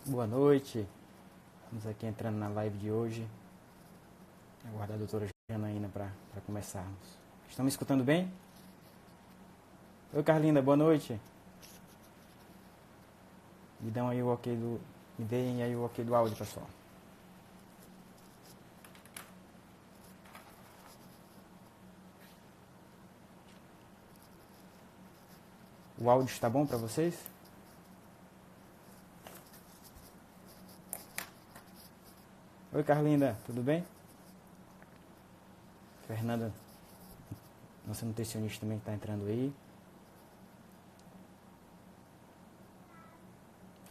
Boa noite, estamos aqui entrando na live de hoje. Aguardar a doutora Janaína para começarmos. Estão me escutando bem? Oi, Carlinda, boa noite. Me dão aí o ok do. Me deem aí o ok do áudio, pessoal. O áudio está bom para vocês? Oi, Carlinda, tudo bem? Fernanda, nossa nutricionista também está entrando aí.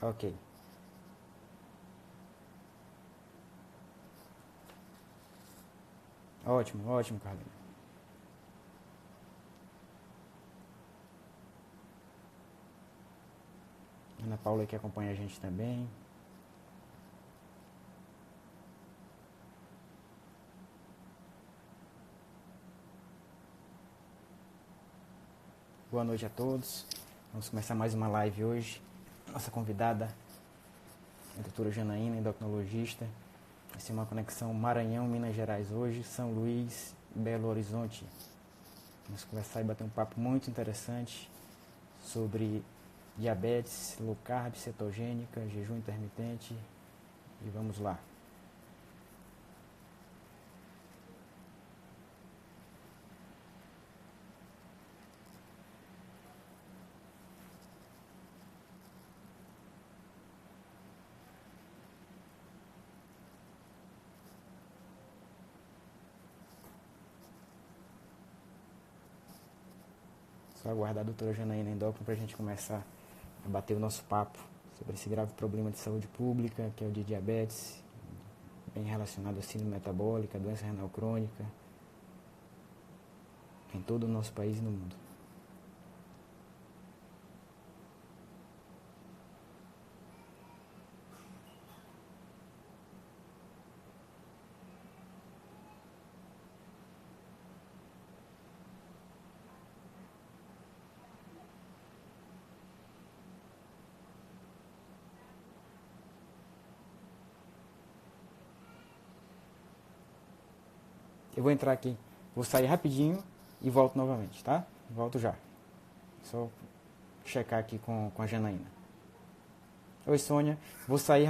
Ok. Ótimo, ótimo, Carlinda. Ana Paula que acompanha a gente também. Boa noite a todos. Vamos começar mais uma live hoje. Nossa convidada é a doutora Janaína, endocrinologista. Vai ser uma conexão Maranhão, Minas Gerais hoje, São Luís, Belo Horizonte. Vamos conversar e bater um papo muito interessante sobre diabetes, low carb, cetogênica, jejum intermitente. E vamos lá. Só aguardar a doutora Janaína Endócrino para a gente começar a bater o nosso papo sobre esse grave problema de saúde pública, que é o de diabetes, bem relacionado à síndrome metabólica, doença renal crônica, em todo o nosso país e no mundo. Eu vou entrar aqui, vou sair rapidinho e volto novamente, tá? Volto já. Só checar aqui com a Janaína. Oi, Sônia. Vou sair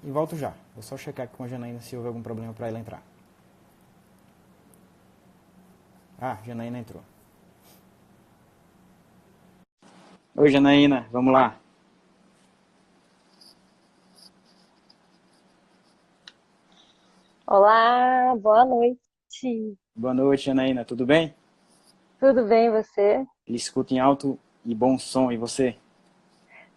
e volto já. Vou só checar aqui com a Janaína se houve algum problema para ela entrar. Ah, Janaína entrou. Oi, Janaína. Vamos lá. Olá, boa noite. Boa noite, Janaína. Tudo bem? Tudo bem você? Escuta em alto e bom som. E você?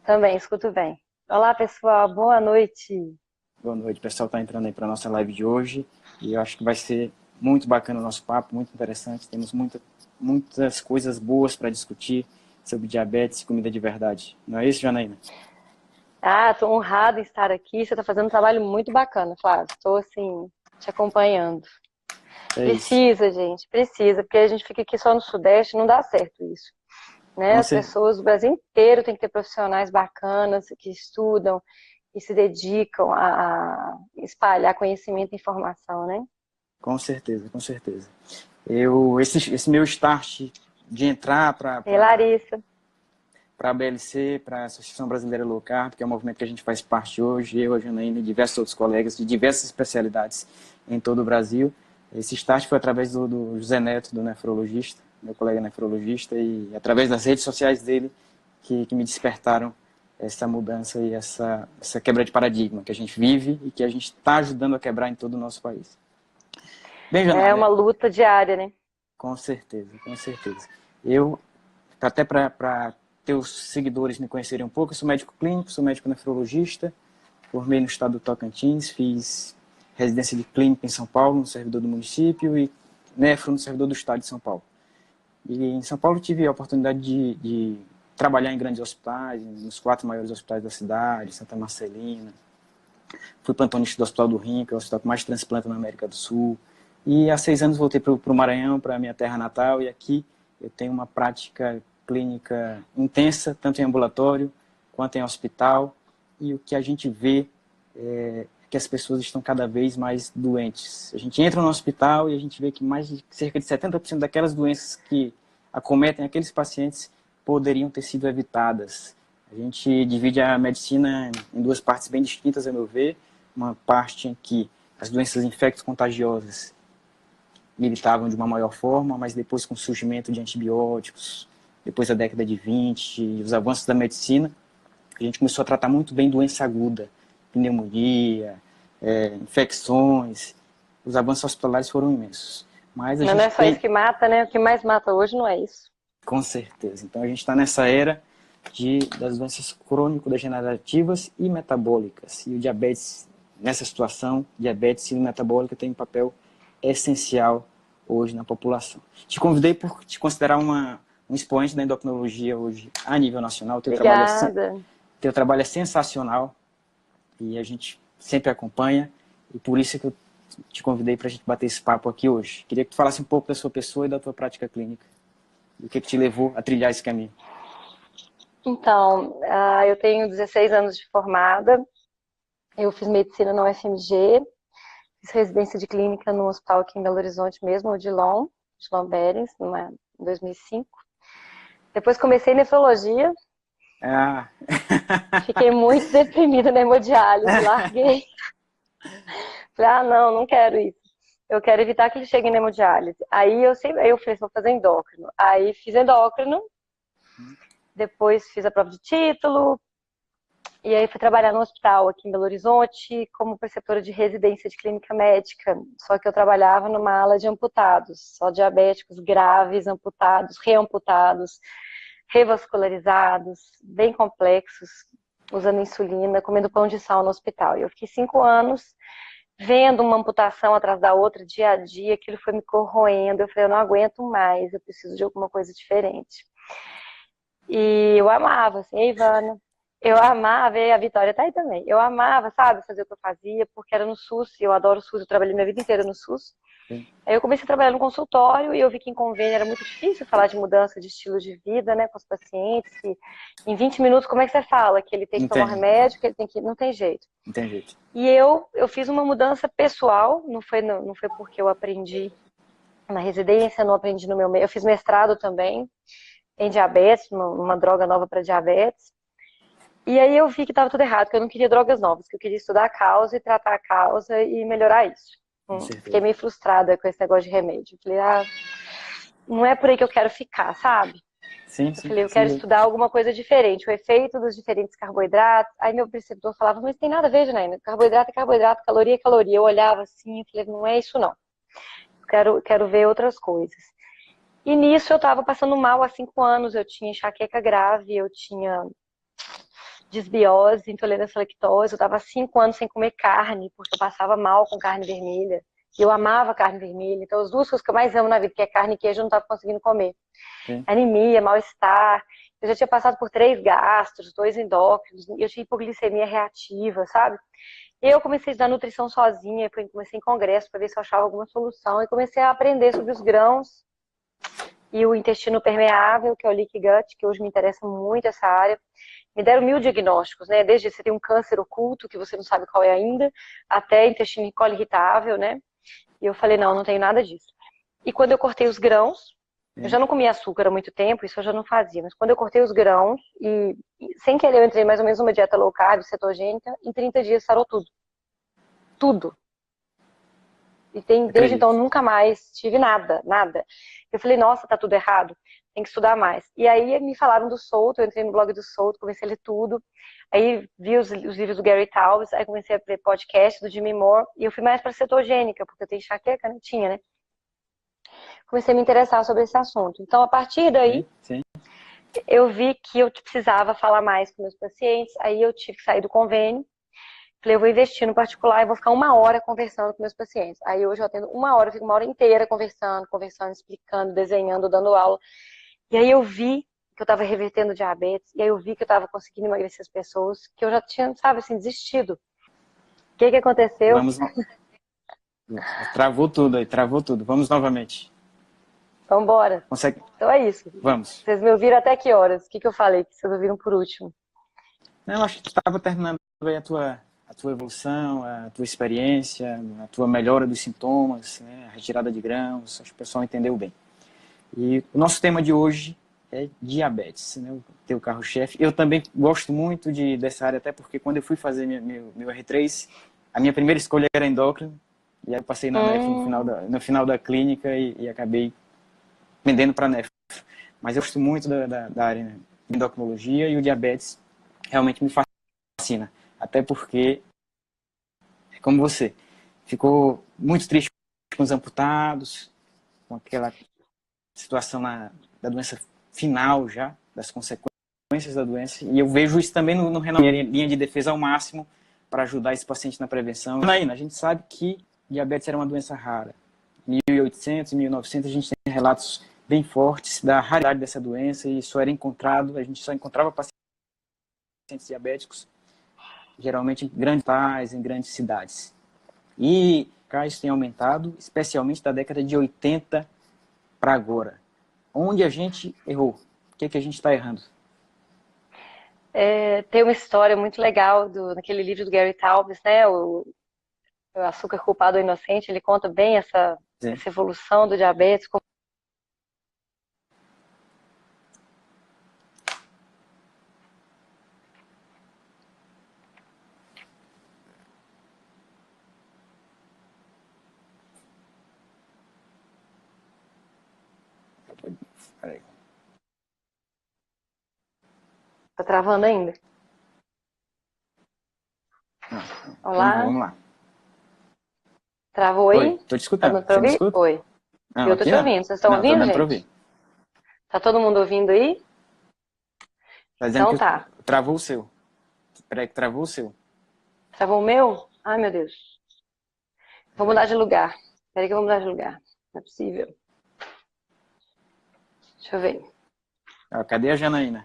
Também, escuto bem. Olá, pessoal, boa noite. Boa noite. O pessoal está entrando aí para a nossa live de hoje. E eu acho que vai ser muito bacana o nosso papo, muito interessante. Temos muitas coisas boas para discutir sobre diabetes e comida de verdade. Não é isso, Janaína? Estou honrada em estar aqui. Você está fazendo um trabalho muito bacana, Flávio. Estou, assim, te acompanhando. É isso. Precisa, gente, precisa, porque a gente fica aqui só no Sudeste, não dá certo isso, né? Com As certeza. pessoas do Brasil inteiro têm que ter profissionais bacanas que estudam e se dedicam a espalhar conhecimento e informação, né? Com certeza, com certeza. Esse meu start de entrar E Larissa, para a BLC, para a Associação Brasileira Low Carb, que é um movimento que a gente faz parte hoje, eu, a Janaína e diversos outros colegas de diversas especialidades em todo o Brasil. Esse start foi através do José Neto, do nefrologista, meu colega nefrologista, e através das redes sociais dele que me despertaram essa mudança e essa quebra de paradigma que a gente vive e que a gente está ajudando a quebrar em todo o nosso país. Bem, é Janaína, uma luta diária, né? com certeza, com certeza. Eu, até para teus seguidores me conhecerem um pouco, eu sou médico clínico, sou médico nefrologista, formei no estado do Tocantins, fiz residência de clínica em São Paulo, no servidor do município, e nefro no servidor do estado de São Paulo. E em São Paulo tive a oportunidade de trabalhar em grandes hospitais, nos 4 maiores hospitais da cidade, Santa Marcelina. Fui plantonista do Hospital do Rim, que é o hospital que mais transplanta na América do Sul. E há 6 anos voltei para o Maranhão, para a minha terra natal, e aqui eu tenho uma prática clínica intensa, tanto em ambulatório quanto em hospital, e o que a gente vê é que as pessoas estão cada vez mais doentes. A gente entra no hospital e a gente vê que mais de cerca de 70% daquelas doenças que acometem aqueles pacientes poderiam ter sido evitadas. A gente divide a medicina em duas partes bem distintas, a meu ver. Uma parte em que as doenças infecto-contagiosas militavam de uma maior forma, mas depois com o surgimento de antibióticos, depois da década de 20, os avanços da medicina, a gente começou a tratar muito bem doença aguda, pneumonia, infecções. Os avanços hospitalares foram imensos. Mas a Não gente é só isso que mata, né? O que mais mata hoje não é isso. Com certeza. Então a gente está nessa era das doenças crônico-degenerativas e metabólicas. E o diabetes, nessa situação, diabetes e metabólica tem um papel essencial hoje na população. Te convidei por te considerar um expoente da endocrinologia hoje a nível nacional. Obrigada. Teu trabalho é sensacional e a gente sempre acompanha. E por isso que eu te convidei para a gente bater esse papo aqui hoje. Queria que tu falasse um pouco da sua pessoa e da tua prática clínica. O que te levou a trilhar esse caminho? Então, eu tenho 16 anos de formada. Eu fiz medicina na UFMG. Fiz residência de clínica no hospital aqui em Belo Horizonte mesmo, o Dilon Berens, em 2005. Depois comecei nefrologia. Fiquei muito deprimida na hemodiálise, larguei. Falei, não quero isso. Eu quero evitar que ele chegue na hemodiálise. Aí eu falei, vou fazer endócrino. Aí fiz endócrino, depois fiz a prova de título, e aí fui trabalhar no hospital aqui em Belo Horizonte como preceptora de residência de clínica médica. Só que eu trabalhava numa ala de amputados, só diabéticos graves, amputados, reamputados, revascularizados, bem complexos, usando insulina, comendo pão de sal no hospital. E eu fiquei 5 anos vendo uma amputação atrás da outra, dia a dia, aquilo foi me corroendo. Eu falei, eu não aguento mais, eu preciso de alguma coisa diferente. E eu amava, assim, Ivana, eu amava, e a Vitória tá aí também. Eu amava, sabe, fazer o que eu fazia, porque era no SUS, e eu adoro o SUS, eu trabalhei minha vida inteira no SUS. Sim. Aí eu comecei a trabalhar no consultório e eu vi que em convênio era muito difícil falar de mudança de estilo de vida, né, com os pacientes. E em 20 minutos, como é que você fala? Que ele tem que tomar remédio, que ele tem que... Não tem jeito. Não tem jeito. E eu fiz uma mudança pessoal, não foi porque eu aprendi na residência, não aprendi no meu... Eu fiz mestrado também em diabetes, uma droga nova para diabetes. E aí eu vi que estava tudo errado, que eu não queria drogas novas, que eu queria estudar a causa e tratar a causa e melhorar isso. Fiquei meio frustrada com esse negócio de remédio. Falei, não é por aí que eu quero ficar, sabe? Sim, eu falei, eu quero estudar alguma coisa diferente, o efeito dos diferentes carboidratos. Aí meu preceptor falava, mas tem nada a ver, Janaína, carboidrato é carboidrato, caloria é caloria. Eu olhava assim, eu falei, não é isso não. Eu quero ver outras coisas. E nisso eu estava passando mal há 5 anos, eu tinha enxaqueca grave, eu tinha disbiose, intolerância à lactose, eu estava 5 anos sem comer carne, porque eu passava mal com carne vermelha. E eu amava carne vermelha, então as 2 coisas que eu mais amo na vida, que é carne e queijo, eu não estava conseguindo comer. Sim. Anemia, mal-estar, eu já tinha passado por 3 gastros, 2 endócrinos, eu tinha hipoglicemia reativa, sabe? E eu comecei a estudar nutrição sozinha, comecei em congresso para ver se eu achava alguma solução, e comecei a aprender sobre os grãos e o intestino permeável, que é o leaky gut, que hoje me interessa muito essa área. Me deram 1000 diagnósticos, né? Desde você tem um câncer oculto, que você não sabe qual é ainda, até intestino colo irritável, né? E eu falei, não tenho nada disso. E quando eu cortei os grãos, eu já não comia açúcar há muito tempo, isso eu já não fazia, mas quando eu cortei os grãos, e sem querer eu entrei mais ou menos numa dieta low carb, cetogênica, em 30 dias sarou tudo. Tudo. E desde então nunca mais tive nada. Eu falei, nossa, tá tudo errado, tem que estudar mais. E aí me falaram do Souto, eu entrei no blog do Souto, comecei a ler tudo. Aí vi os livros do Gary Taubes, aí comecei a ver podcast do Jimmy Moore, e eu fui mais pra cetogênica, porque eu tenho enxaqueca, né? Tinha, né? Comecei a me interessar sobre esse assunto. Então, a partir daí, eu vi que eu precisava falar mais com meus pacientes, aí eu tive que sair do convênio. Falei, eu vou investir no particular e vou ficar 1 hora conversando com meus pacientes. Aí hoje eu atendo 1 hora, eu fico 1 hora inteira conversando, explicando, desenhando, dando aula. E aí eu vi que eu estava revertendo diabetes, e aí eu vi que eu estava conseguindo emagrecer as pessoas, que eu já tinha, sabe, assim, desistido. O que aconteceu? Travou tudo aí, travou tudo. Vamos novamente. Vamos embora. Consegue? Então é isso. Vamos. Vocês me ouviram até que horas? O que eu falei que vocês ouviram por último? Eu acho que tu estava terminando aí a tua evolução, a tua experiência, a tua melhora dos sintomas, né? A retirada de grãos, acho que o pessoal entendeu bem. E o nosso tema de hoje é diabetes, né? O teu carro-chefe. Eu também gosto muito dessa área, até porque quando eu fui fazer meu R3, a minha primeira escolha era endócrino, e aí eu passei na nefro no final da clínica e acabei vendendo para a nefro. Mas eu gosto muito da área de endocrinologia e o diabetes realmente me fascina. Até porque, como você, ficou muito triste com os amputados, com aquela situação da doença final já, das consequências da doença. E eu vejo isso também no linha de defesa ao máximo para ajudar esse paciente na prevenção. Janaína, a gente sabe que diabetes era uma doença rara. Em 1800, 1900, a gente tem relatos bem fortes da raridade dessa doença e isso era encontrado, a gente só encontrava pacientes diabéticos geralmente em grandes tais, em grandes cidades. E casos têm aumentado, especialmente da década de 80 para agora. Onde a gente errou? O que a gente está errando? Tem uma história muito legal naquele livro do Gary Taubes, né? O Açúcar Culpado ou Inocente. Ele conta bem essa evolução do diabetes. Peraí. Tá travando ainda? Não. Olá? Vamos lá. Travou aí? Oi, tô te escutando. Tá dando pra ouvir? Oi. Não, Eu tô aqui te não. ouvindo. Vocês estão Não, tá ouvindo, dando pra gente? ouvir. Tá todo mundo ouvindo aí? Tá dizendo Então que tá. travou o seu. Peraí, que travou o seu. Travou o meu? Ai, meu Deus. Vou mudar de lugar. Peraí que eu vou mudar de lugar. Não é possível. Deixa eu ver. Cadê a Janaína?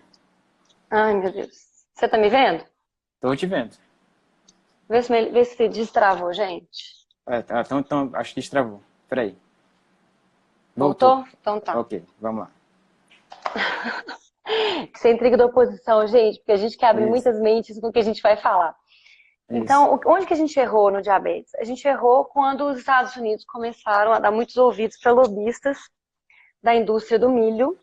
Ai, meu Deus. Você tá me vendo? Tô te vendo. Vê se destravou, gente. Então, acho que destravou. Peraí. Voltou. Voltou? Então tá. Ok, vamos lá. Isso é intriga da oposição, gente, porque a gente que abre Isso, muitas mentes com o que a gente vai falar. isso. Então, onde que a gente errou no diabetes? A gente errou quando os Estados Unidos começaram a dar muitos ouvidos para lobistas da indústria do milho,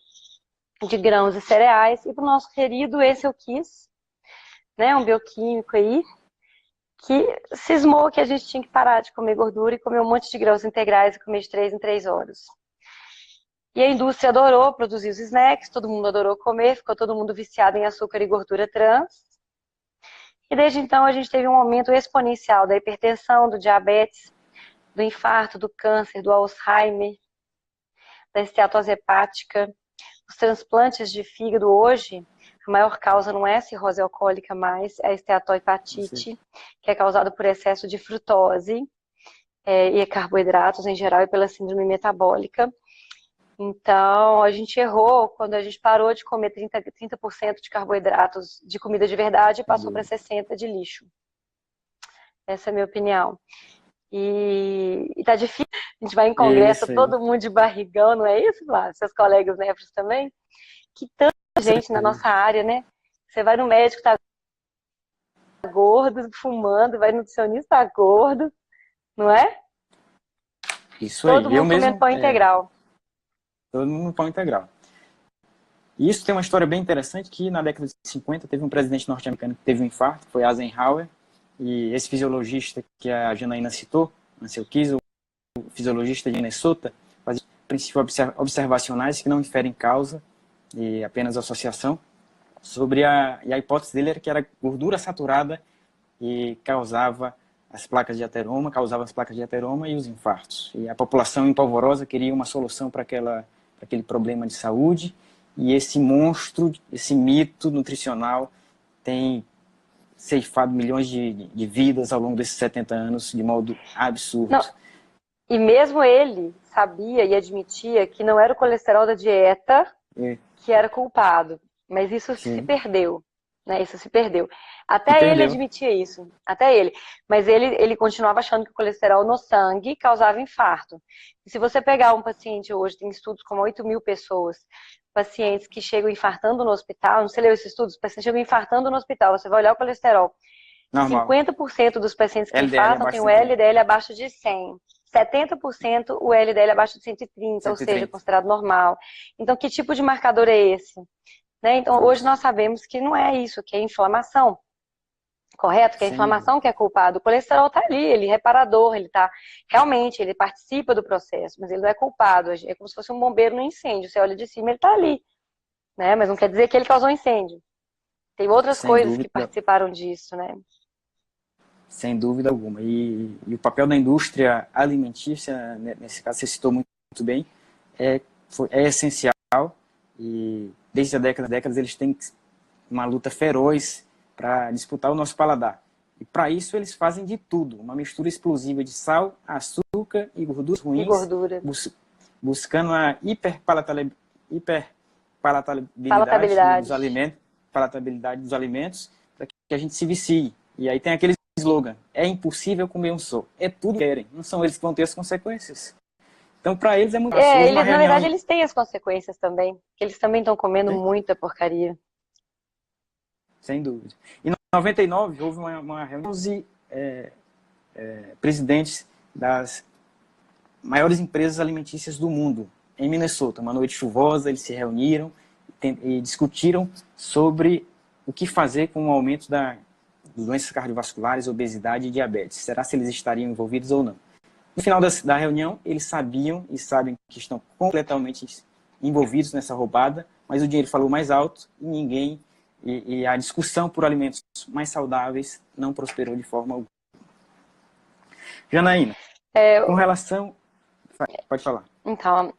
de grãos e cereais, e para o nosso querido Eessel Kiss, né, um bioquímico aí, que cismou que a gente tinha que parar de comer gordura e comer um monte de grãos integrais e comer de 3 em 3 horas. E a indústria adorou produzir os snacks, todo mundo adorou comer, ficou todo mundo viciado em açúcar e gordura trans. E desde então a gente teve um aumento exponencial da hipertensão, do diabetes, do infarto, do câncer, do Alzheimer, da esteatose hepática. Os transplantes de fígado hoje, a maior causa não é a cirrose alcoólica mais, é a esteatohepatite, que é causada por excesso de frutose e carboidratos em geral e pela síndrome metabólica. Então, a gente errou quando a gente parou de comer 30% de carboidratos de comida de verdade e passou para 60% de lixo. Essa é a minha opinião. E tá difícil, a gente vai em congresso, todo mundo de barrigão, não é isso, Flávio? Seus colegas nefros também? Que tanta gente na nossa área, né? Você vai no médico, tá gordo, fumando, vai no nutricionista, tá gordo, não é? Isso Todo aí. Eu mundo comendo mesmo, pão integral. todo mundo no pão integral. E isso tem uma história bem interessante, que na década de 50 teve um presidente norte-americano que teve um infarto, foi Eisenhower, e esse fisiologista que a Janaína citou, Eessel Kiss, o fisiologista de Minnesota, fazia princípios observacionais que não inferem causa e apenas associação, e a hipótese dele era que era gordura saturada e causava as placas de ateroma e os infartos. E a população empolvorosa queria uma solução para aquele problema de saúde, e esse monstro, esse mito nutricional tem ceifado milhões de vidas ao longo desses 70 anos de modo absurdo. Não. E mesmo ele sabia e admitia que não era o colesterol da dieta que era culpado, mas isso se perdeu. né? Isso se perdeu. Até ele admitia isso, até ele. Mas ele continuava achando que o colesterol no sangue causava infarto. E se você pegar um paciente hoje, tem estudos com 8.000 pessoas, pacientes que chegam infartando no hospital, não sei se leu esses estudos, os pacientes chegam infartando no hospital, você vai olhar o colesterol. Normal. 50% dos pacientes que LDL infartam tem o LDL abaixo de 100. 70% o LDL abaixo de 130, ou seja, considerado normal. Então, que tipo de marcador é esse? Né? Então, hoje nós sabemos que não é isso, que é inflamação. Correto? Que é a inflamação que é culpada. O colesterol está ali, ele é reparador, ele tá realmente, ele participa do processo, mas ele não é culpado. É como se fosse um bombeiro no incêndio. Você olha de cima, ele está ali, né? Mas não quer dizer que ele causou incêndio. Tem outras coisas que participaram disso, né? Sem dúvida alguma. E o papel da indústria alimentícia, nesse caso você citou muito bem, é essencial. E desde há décadas eles têm uma luta feroz para disputar o nosso paladar. E para isso eles fazem de tudo. Uma mistura explosiva de sal, açúcar e gorduras ruins. E gordura. Buscando a hiperpalatabilidade dos alimentos para que a gente se vicie. E aí tem aquele slogan, é impossível comer um só. É tudo que querem. Não são eles que vão ter as consequências. Então, para eles é muito fácil. Na verdade, eles têm as consequências também. Que eles também estão comendo muita porcaria. Sem dúvida. E em 99 houve uma reunião de presidentes das maiores empresas alimentícias do mundo, em Minnesota. Uma noite chuvosa, eles se reuniram e discutiram sobre o que fazer com o aumento das doenças cardiovasculares, obesidade e diabetes. Será se eles estariam envolvidos ou não? No final da reunião, eles sabiam e sabem que estão completamente envolvidos nessa roubada, mas o dinheiro falou mais alto e a discussão por alimentos mais saudáveis não prosperou de forma alguma. Janaína, com relação... Pode falar. Então,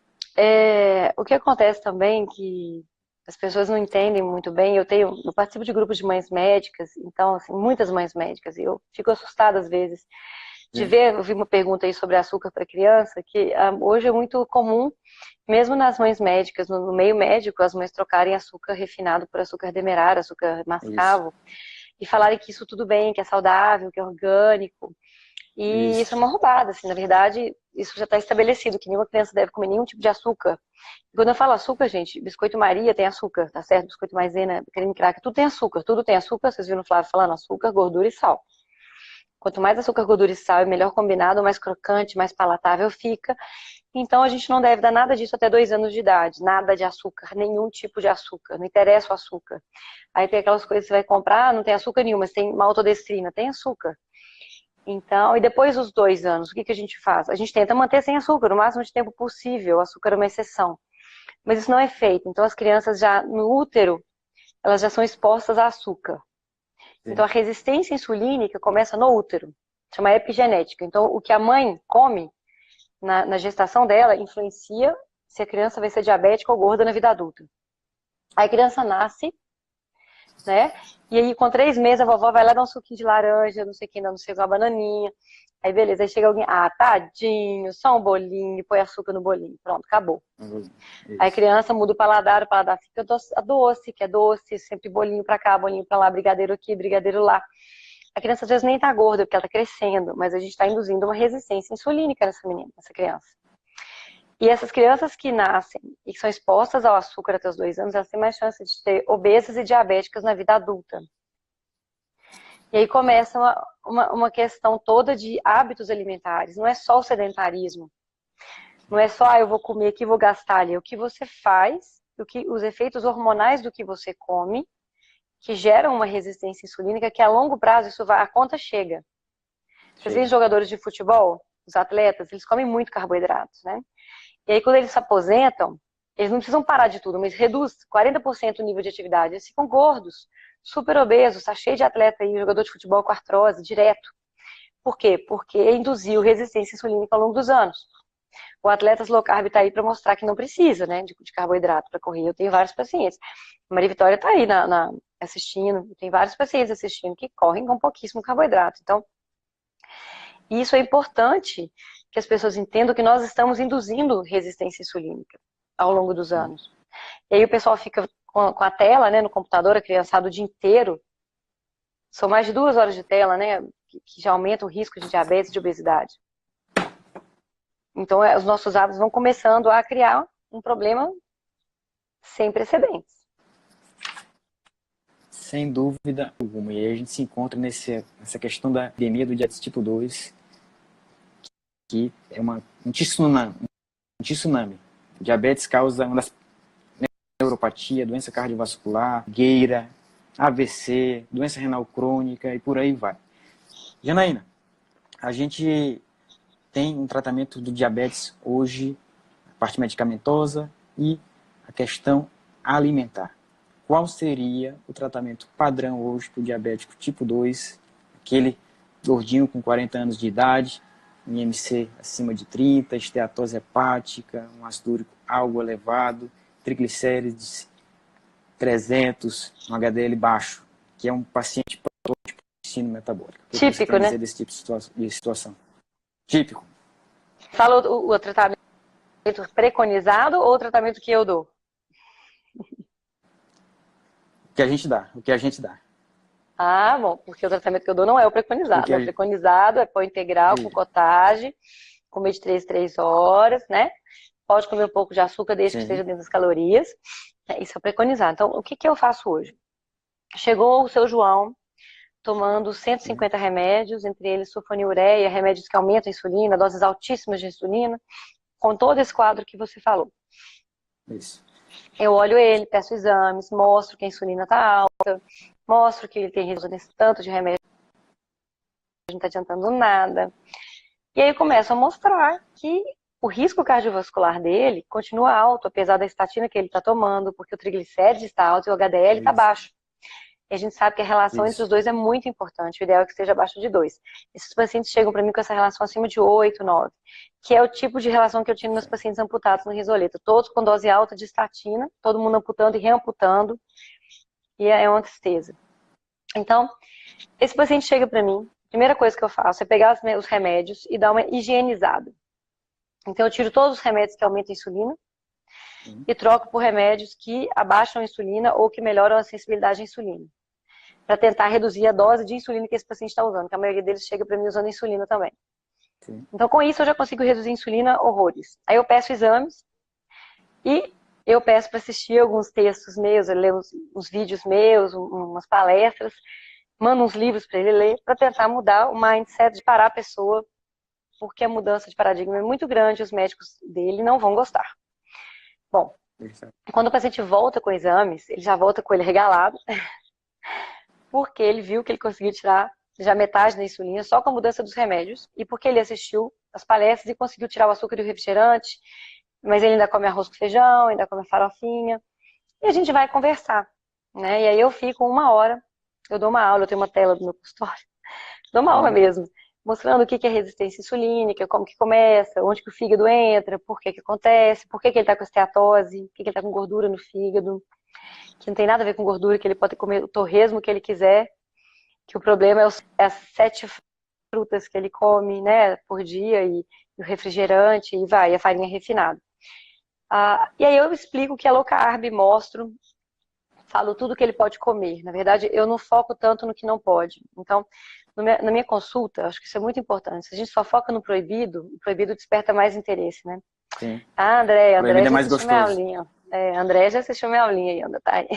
o que acontece também que as pessoas não entendem muito bem, eu participo de grupos de mães médicas, então, assim, muitas mães médicas, e eu fico assustada às vezes de ver, eu vi uma pergunta aí sobre açúcar para criança, que hoje é muito comum, mesmo nas mães médicas, no meio médico, as mães trocarem açúcar refinado por açúcar demerara, açúcar mascavo, e falarem que isso tudo bem, que é saudável, que é orgânico. E isso é uma roubada, assim, na verdade, isso já está estabelecido, que nenhuma criança deve comer nenhum tipo de açúcar. E quando eu falo açúcar, gente, biscoito Maria tem açúcar, tá certo? Biscoito maisena, creme cracker, tudo tem açúcar, vocês viram o Flávio falando, açúcar, gordura e sal. Quanto mais açúcar, gordura e sal é melhor combinado, mais crocante, mais palatável fica. Então a gente não deve dar nada disso até 2 anos de idade, nada de açúcar, nenhum tipo de açúcar, não interessa o açúcar. Aí tem aquelas coisas que você vai comprar, não tem açúcar nenhum, mas tem maltodestrina, tem açúcar. Então, e depois dos 2 anos, o que a gente faz? A gente tenta manter sem açúcar, o máximo de tempo possível, o açúcar é uma exceção. Mas isso não é feito, então as crianças já no útero, elas já são expostas a açúcar. Então a resistência insulínica começa no útero, chama epigenética. Então o que a mãe come na gestação dela influencia se a criança vai ser diabética ou gorda na vida adulta. Aí a criança nasce, né? E aí com 3 meses a vovó vai lá dar um suquinho de laranja, não sei o que, não sei o que, uma bananinha. Aí beleza, aí chega alguém, tadinho, só um bolinho, põe açúcar no bolinho, pronto, acabou. Aí a criança muda o paladar fica doce, que é doce, sempre bolinho pra cá, bolinho pra lá, brigadeiro aqui, brigadeiro lá. A criança às vezes nem tá gorda, porque ela tá crescendo, mas a gente tá induzindo uma resistência insulínica nessa menina, nessa criança. E essas crianças que nascem e que são expostas ao açúcar até os 2 anos, elas têm mais chance de ter obesas e diabéticas na vida adulta. E aí começa uma questão toda de hábitos alimentares. Não é só o sedentarismo. Não é só, eu vou comer aqui e vou gastar ali. O que você faz, os efeitos hormonais do que você come, que geram uma resistência insulínica, que a longo prazo a conta chega. Vocês veem jogadores de futebol, os atletas, eles comem muito carboidratos, né? E aí quando eles se aposentam, eles não precisam parar de tudo, mas reduz 40% o nível de atividade. Eles ficam gordos, super obesos, tá cheio de atleta aí, jogador de futebol com artrose, direto. Por quê? Porque induziu resistência insulínica ao longo dos anos. O atleta low carb tá aí para mostrar que não precisa, né, de carboidrato para correr. Eu tenho vários pacientes. A Maria Vitória tá aí assistindo, tem vários pacientes assistindo que correm com pouquíssimo carboidrato. Então, isso é importante que as pessoas entendam que nós estamos induzindo resistência insulínica ao longo dos anos. E aí o pessoal fica com a tela, né, no computador, a criançada o dia inteiro, são mais de 2 horas de tela, né, que já aumenta o risco de diabetes e de obesidade. Então, os nossos hábitos vão começando a criar um problema sem precedentes. Sem dúvida alguma. E aí a gente se encontra nessa questão da epidemia do diabetes tipo 2, que é um tsunami. O diabetes causa uma das neuropatia, doença cardiovascular, gueira, AVC, doença renal crônica e por aí vai. Janaína, a gente tem um tratamento do diabetes hoje, a parte medicamentosa e a questão alimentar. Qual seria o tratamento padrão hoje para o diabético tipo 2, aquele gordinho com 40 anos de idade, um IMC acima de 30, esteatose hepática, um ácido úrico algo elevado, triglicérides 300, um HDL baixo, que é um paciente de ensino metabólico. Típico, né? Desse tipo de situação. Típico. Fala o tratamento preconizado ou o tratamento que eu dou? O que a gente dá. Ah, bom, porque o tratamento que eu dou não é o preconizado. O preconizado é pão integral com cottage, comer de 3 em 3 horas, né? Pode comer um pouco de açúcar, desde que esteja dentro das calorias. Isso é preconizado. Então, o que eu faço hoje? Chegou o seu João tomando 150 remédios, entre eles sulfonilureia, remédios que aumentam a insulina, doses altíssimas de insulina, com todo esse quadro que você falou. Isso. Eu olho ele, peço exames, mostro que a insulina está alta, mostro que ele tem resultado nesse tanto de remédio, não está adiantando nada. E aí eu começo a mostrar que o risco cardiovascular dele continua alto, apesar da estatina que ele está tomando, porque o triglicérides está alto e o HDL está baixo. E a gente sabe que a relação entre os dois é muito importante. O ideal é que esteja abaixo de 2. Esses pacientes chegam para mim com essa relação acima de 8, 9, que é o tipo de relação que eu tinha nos meus pacientes amputados no risoleta. Todos com dose alta de estatina, todo mundo amputando e reamputando. E é uma tristeza. Então, esse paciente chega para mim, a primeira coisa que eu faço é pegar os remédios e dar uma higienizada. Então, eu tiro todos os remédios que aumentam a insulina e troco por remédios que abaixam a insulina ou que melhoram a sensibilidade à insulina, para tentar reduzir a dose de insulina que esse paciente está usando, que a maioria deles chega para mim usando insulina também. Sim. Então, com isso, eu já consigo reduzir a insulina horrores. Aí eu peço exames e eu peço para assistir alguns textos meus, eu leio uns vídeos meus, umas palestras, mando uns livros para ele ler, para tentar mudar o mindset de parar a pessoa, porque a mudança de paradigma é muito grande, os médicos dele não vão gostar. Bom, quando o paciente volta com exames, ele já volta com ele regalado, porque ele viu que ele conseguiu tirar já metade da insulina só com a mudança dos remédios, e porque ele assistiu as palestras e conseguiu tirar o açúcar e o refrigerante, mas ele ainda come arroz com feijão, ainda come farofinha, e a gente vai conversar, né? E aí eu fico 1 hora, eu dou uma aula, eu tenho uma tela do meu consultório, dou uma aula mesmo, mostrando o que é resistência insulínica, como que começa, onde que o fígado entra, por que acontece, por que ele está com esteatose, por que ele está com gordura no fígado, que não tem nada a ver com gordura, que ele pode comer o torresmo que ele quiser, que o problema é as 7 frutas que ele come, né, por dia, e o refrigerante, e vai, a farinha refinada. E aí eu explico que é low carb, mostro, falo tudo que ele pode comer. Na verdade, eu não foco tanto no que não pode. Então, na minha consulta, acho que isso é muito importante. Se a gente só foca no proibido, o proibido desperta mais interesse, né? Sim. André já assistiu minha aulinha. André já assistiu minha aulinha aí, ainda tá aí.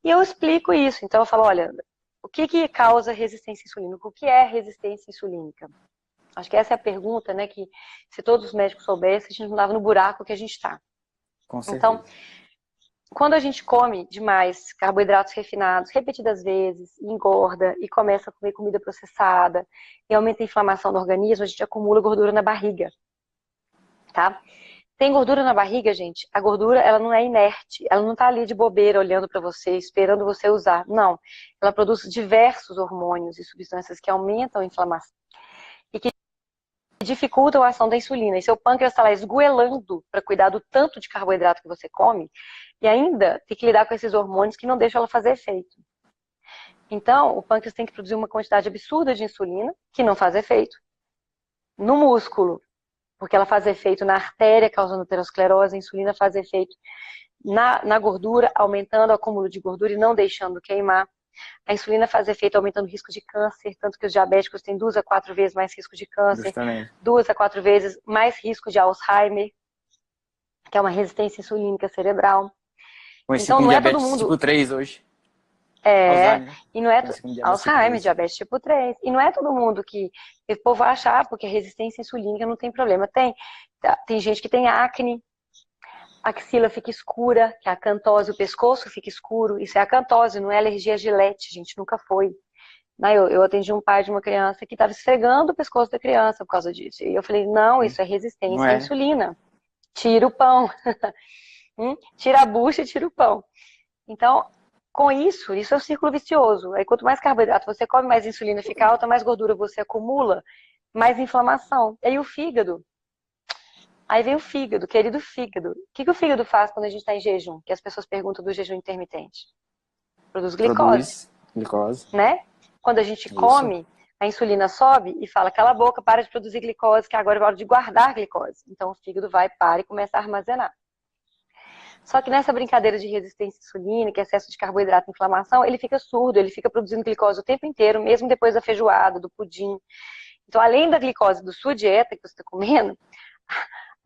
E eu explico isso. Então eu falo, olha, o que causa resistência insulínica? O que é resistência insulínica? Acho que essa é a pergunta, né, que se todos os médicos soubessem, a gente não dava no buraco que a gente está. Com certeza. Então, quando a gente come demais carboidratos refinados repetidas vezes, e engorda e começa a comer comida processada e aumenta a inflamação do organismo, a gente acumula gordura na barriga, tá? Tem gordura na barriga, gente, a gordura ela não é inerte, ela não tá ali de bobeira olhando para você, esperando você usar, não. Ela produz diversos hormônios e substâncias que aumentam a inflamação e que dificultam a ação da insulina. E seu pâncreas está lá esgoelando para cuidar do tanto de carboidrato que você come e ainda tem que lidar com esses hormônios que não deixam ela fazer efeito. Então, o pâncreas tem que produzir uma quantidade absurda de insulina, que não faz efeito, no músculo, porque ela faz efeito na artéria, causando aterosclerose, a insulina faz efeito na gordura, aumentando o acúmulo de gordura e não deixando queimar. A insulina faz efeito aumentando o risco de câncer, tanto que os diabéticos têm 2 a 4 vezes mais risco de câncer, Justamente. 2 a 4 vezes mais risco de Alzheimer, que é uma resistência insulínica cerebral. Conhecido Então como não é todo diabetes mundo... tipo 3 hoje. É, Alzheimer, né? e não é Conhecido como diabetes tipo Alzheimer, 3. diabetes tipo 3. E não é todo mundo que o povo vai achar, porque a resistência insulínica não tem problema. Tem gente que tem acne, a axila fica escura, que é a acantose, o pescoço fica escuro. Isso é acantose, não é alergia a gilete, gente, nunca foi. Eu atendi um pai de uma criança que estava esfregando o pescoço da criança por causa disso. E eu falei, não, isso é Não resistência à é? insulina. Tira o pão. Tira a bucha e tira o pão. Então, com isso é um círculo vicioso. Aí quanto mais carboidrato você come, mais insulina fica alta, mais gordura você acumula, mais inflamação. Aí o fígado. Aí vem o fígado, querido fígado. O que o fígado faz quando a gente está em jejum? Que as pessoas perguntam do jejum intermitente. Produz glicose, Produz glicose. né? Quando a gente Isso. come, a insulina sobe e fala, cala a boca, para de produzir glicose, que agora é hora de guardar glicose. Então o fígado vai, para e começa a armazenar. Só que nessa brincadeira de resistência insulínica, excesso de carboidrato, inflamação, ele fica surdo, ele fica produzindo glicose o tempo inteiro, mesmo depois da feijoada, do pudim. Então, além da glicose da sua dieta que você está comendo,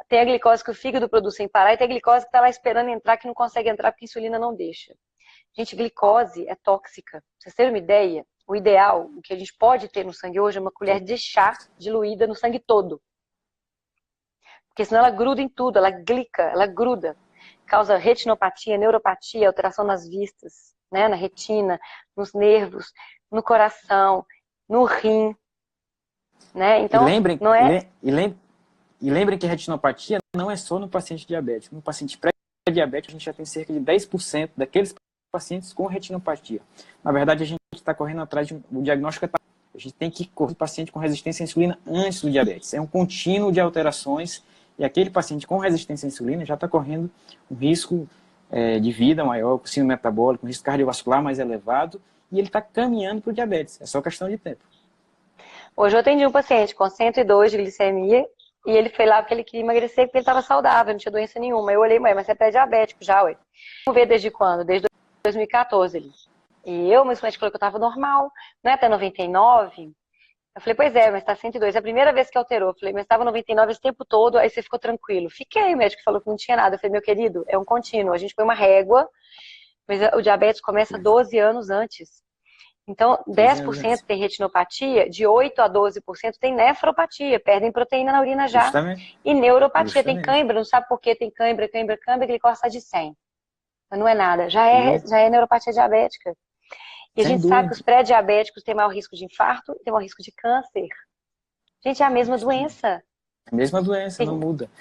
tem a glicose que o fígado produz sem parar e tem a glicose que está lá esperando entrar, que não consegue entrar porque a insulina não deixa. Gente, glicose é tóxica. Pra vocês terem uma ideia, o ideal, o que a gente pode ter no sangue hoje é uma colher de chá diluída no sangue todo. Porque senão ela gruda em tudo, ela glica, ela gruda. Causa retinopatia, neuropatia, alteração nas vistas, né? Na retina, nos nervos, no coração, no rim, né? Então, não é... E lembrem que a retinopatia não é só no paciente diabético. No paciente pré-diabético, a gente já tem cerca de 10% daqueles pacientes com retinopatia. Na verdade, a gente está correndo atrás de um diagnóstico. A gente tem que correr o paciente com resistência à insulina antes do diabetes. É um contínuo de alterações e aquele paciente com resistência à insulina já está correndo um risco de vida maior, com síndrome metabólico, um risco cardiovascular mais elevado e ele está caminhando para o diabetes. É só questão de tempo. Hoje eu atendi um paciente com 102 de glicemia e ele foi lá porque ele queria emagrecer porque ele estava saudável, não tinha doença nenhuma. Eu olhei, mãe, mas você é pré-diabético já, ué. Vamos ver desde quando? Desde 2014. Meu médico falou que eu estava normal, não é até 99? Eu falei, pois é, mas tá 102. É a primeira vez que alterou. Eu falei, mas estava 99 esse tempo todo, aí você ficou tranquilo. Fiquei, o médico falou que não tinha nada. Eu falei, meu querido, é um contínuo. A gente põe uma régua, mas o diabetes começa 12 anos antes. Então, 10% tem retinopatia, de 8 a 12% tem nefropatia, perdem proteína na urina já. Justamente. E neuropatia, Justamente. tem cãibra, não sabe por que tem cãibra, a glicose está de 100. Mas não é nada, já é neuropatia diabética. E a gente sabe que os pré-diabéticos têm maior risco de infarto, têm maior risco de câncer. Gente, é a mesma doença. A mesma doença, não muda.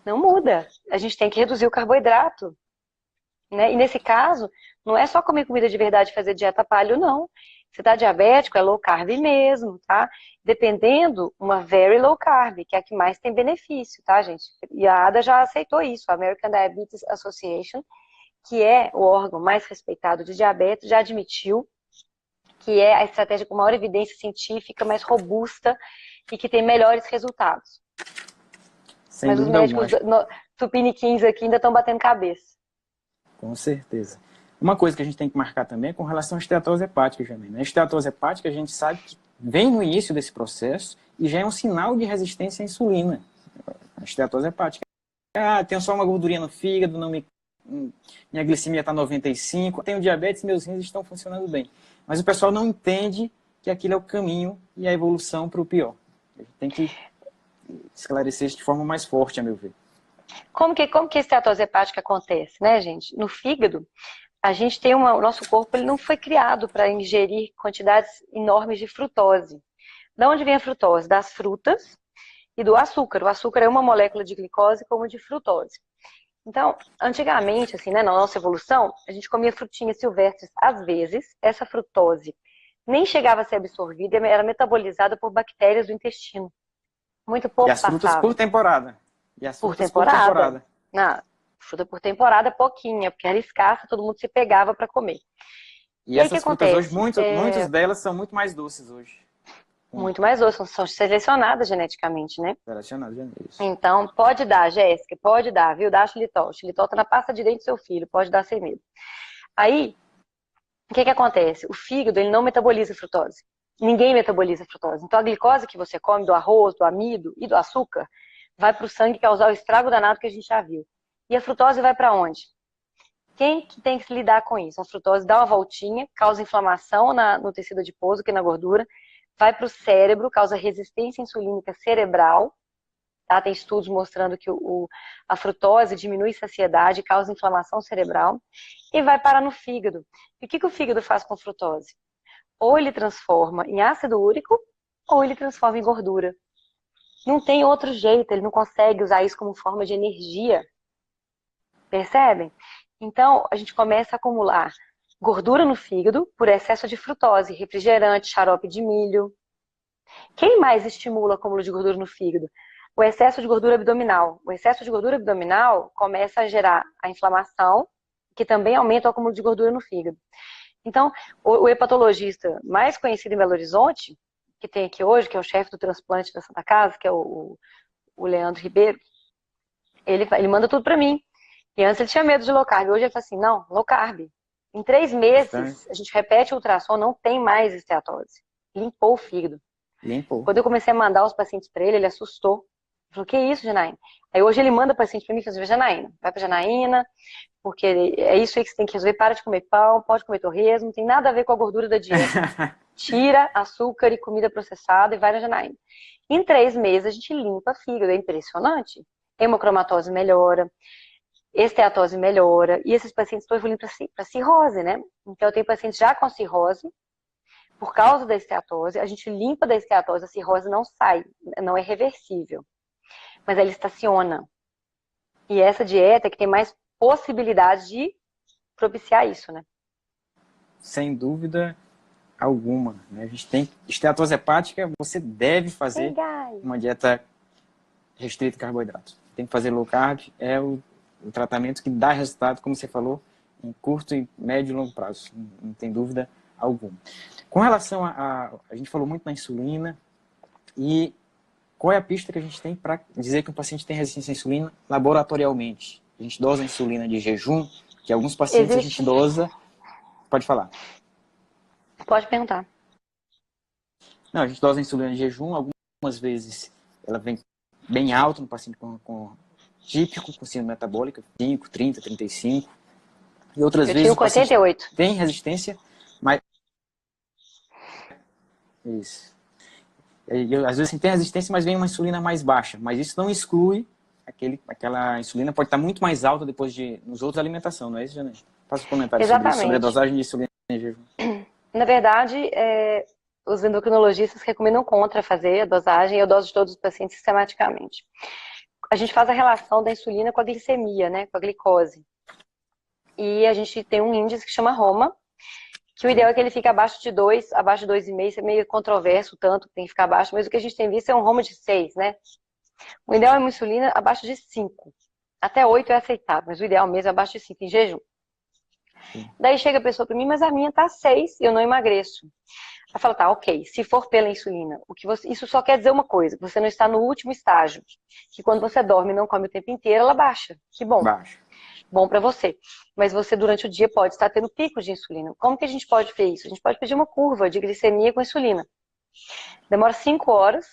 Não muda. A gente tem que reduzir o carboidrato. Né? E nesse caso, não é só comer comida de verdade e fazer dieta paleo, não. Se tá diabético, é low carb mesmo, tá? Dependendo, uma very low carb, que é a que mais tem benefício, tá, gente? E a ADA já aceitou isso, a American Diabetes Association, que é o órgão mais respeitado de diabetes, já admitiu que é a estratégia com maior evidência científica, mais robusta e que tem melhores resultados. Sem Mas os médicos tupiniquins aqui ainda estão batendo cabeça. Com certeza. Uma coisa que a gente tem que marcar também é com relação à esteatose hepática, Janine. A esteatose hepática a gente sabe que vem no início desse processo e já é um sinal de resistência à insulina. A esteatose hepática. Tenho só uma gordurinha no fígado, minha glicemia está 95, tenho diabetes e meus rins estão funcionando bem. Mas o pessoal não entende que aquilo é o caminho e a evolução para o pior. A gente tem que esclarecer isso de forma mais forte, a meu ver. Como que a esteatose hepática acontece, né, gente? No fígado, a gente tem o nosso corpo ele não foi criado para ingerir quantidades enormes de frutose. De onde vem a frutose? Das frutas e do açúcar. O açúcar é uma molécula de glicose como de frutose. Então, antigamente, assim, né, na nossa evolução, a gente comia frutinhas silvestres. Às vezes, essa frutose nem chegava a ser absorvida, era metabolizada por bactérias do intestino. Muito pouco passava. E as frutas por temporada. Por temporada. Não, fruta por temporada, pouquinha, porque era escassa, todo mundo se pegava para comer. E essas frutas hoje, muitas delas são muito mais doces hoje. Muito mais doce, são selecionadas geneticamente, né? Selecionadas geneticamente. Então, pode dar, Jéssica, pode dar, viu? Dá xilitol. Xilitol tá na pasta de dente do seu filho, pode dar sem medo. Aí, o que acontece? O fígado, ele não metaboliza frutose. Ninguém metaboliza frutose. Então, a glicose que você come do arroz, do amido e do açúcar vai para o sangue causar o estrago danado que a gente já viu. E a frutose vai para onde? Quem que tem que se lidar com isso? A frutose dá uma voltinha, causa inflamação no tecido adiposo, que é na gordura, vai para o cérebro, causa resistência insulínica cerebral. Tá? Tem estudos mostrando que a frutose diminui saciedade, causa inflamação cerebral, e vai parar no fígado. E o que o fígado faz com frutose? Ou ele transforma em ácido úrico, ou ele transforma em gordura. Não tem outro jeito, ele não consegue usar isso como forma de energia. Percebem? Então, a gente começa a acumular gordura no fígado por excesso de frutose, refrigerante, xarope de milho. Quem mais estimula o acúmulo de gordura no fígado? O excesso de gordura abdominal. O excesso de gordura abdominal começa a gerar a inflamação, que também aumenta o acúmulo de gordura no fígado. Então, o hepatologista mais conhecido em Belo Horizonte, que tem aqui hoje, que é o chefe do transplante da Santa Casa, que é o Leandro Ribeiro, ele manda tudo para mim. E antes ele tinha medo de low carb. Hoje ele fala assim, não, low carb. Em 3 meses, a gente repete o ultrassom, não tem mais esteatose. Limpou o fígado. Limpou. Quando eu comecei a mandar os pacientes para ele assustou. Ele falou, que isso, Janaína? Aí hoje ele manda paciente para mim e fala, Janaína, vai para Janaína, porque é isso aí que você tem que resolver, para de comer pão, pode comer torresmo, não tem nada a ver com a gordura da dieta. Tira açúcar e comida processada e vai na Janaína. Em 3 meses a gente limpa fígado, é impressionante. Hemocromatose melhora, esteatose melhora, e esses pacientes estão evoluindo para cirrose, né? Então eu tenho pacientes já com cirrose, por causa da esteatose, a gente limpa da esteatose, a cirrose não sai, não é reversível, mas ela estaciona. E essa dieta é que tem mais possibilidade de propiciar isso, né? Sem dúvida alguma, né? A gente tem esteatose hepática, você deve fazer uma dieta restrita a carboidratos. Tem que fazer low carb, é o tratamento que dá resultado, como você falou, em curto, em médio e longo prazo, não tem dúvida alguma. Com relação a gente falou muito na insulina, e qual é a pista que a gente tem para dizer que um paciente tem resistência à insulina laboratorialmente? A gente dosa a insulina de jejum, que alguns pacientes a gente dosa... Pode falar. Pode perguntar. Não, a gente dosa a insulina de jejum, algumas vezes ela vem bem alta no paciente típico, com síndrome metabólica, 5, 30, 35. E outras vezes o paciente 88. Tem resistência, mas... Isso. E, às vezes tem resistência, mas vem uma insulina mais baixa. Mas isso não exclui aquela insulina pode estar muito mais alta depois nos outros alimentação, não é isso, Janete? Faça um comentário sobre a dosagem de insulina em jejum. Na verdade, os endocrinologistas recomendam contra fazer a dosagem, eu doso de todos os pacientes sistematicamente. A gente faz a relação da insulina com a glicemia, né, com a glicose. E a gente tem um índice que chama ROMA, que o ideal é que ele fique abaixo de 2, abaixo de 2,5, isso é meio controverso, tanto que tem que ficar abaixo, mas o que a gente tem visto é um ROMA de 6, né? O ideal é uma insulina abaixo de 5. Até 8 é aceitável, mas o ideal mesmo é abaixo de 5 em jejum. Daí chega a pessoa para mim, mas a minha tá 6 e eu não emagreço. Ela fala, tá, ok, se for pela insulina, isso só quer dizer uma coisa, você não está no último estágio, que quando você dorme e não come o tempo inteiro, ela baixa. Que bom. Baixa. Bom para você. Mas você, durante o dia, pode estar tendo picos de insulina. Como que a gente pode ver isso? A gente pode pedir uma curva de glicemia com insulina. Demora 5 horas,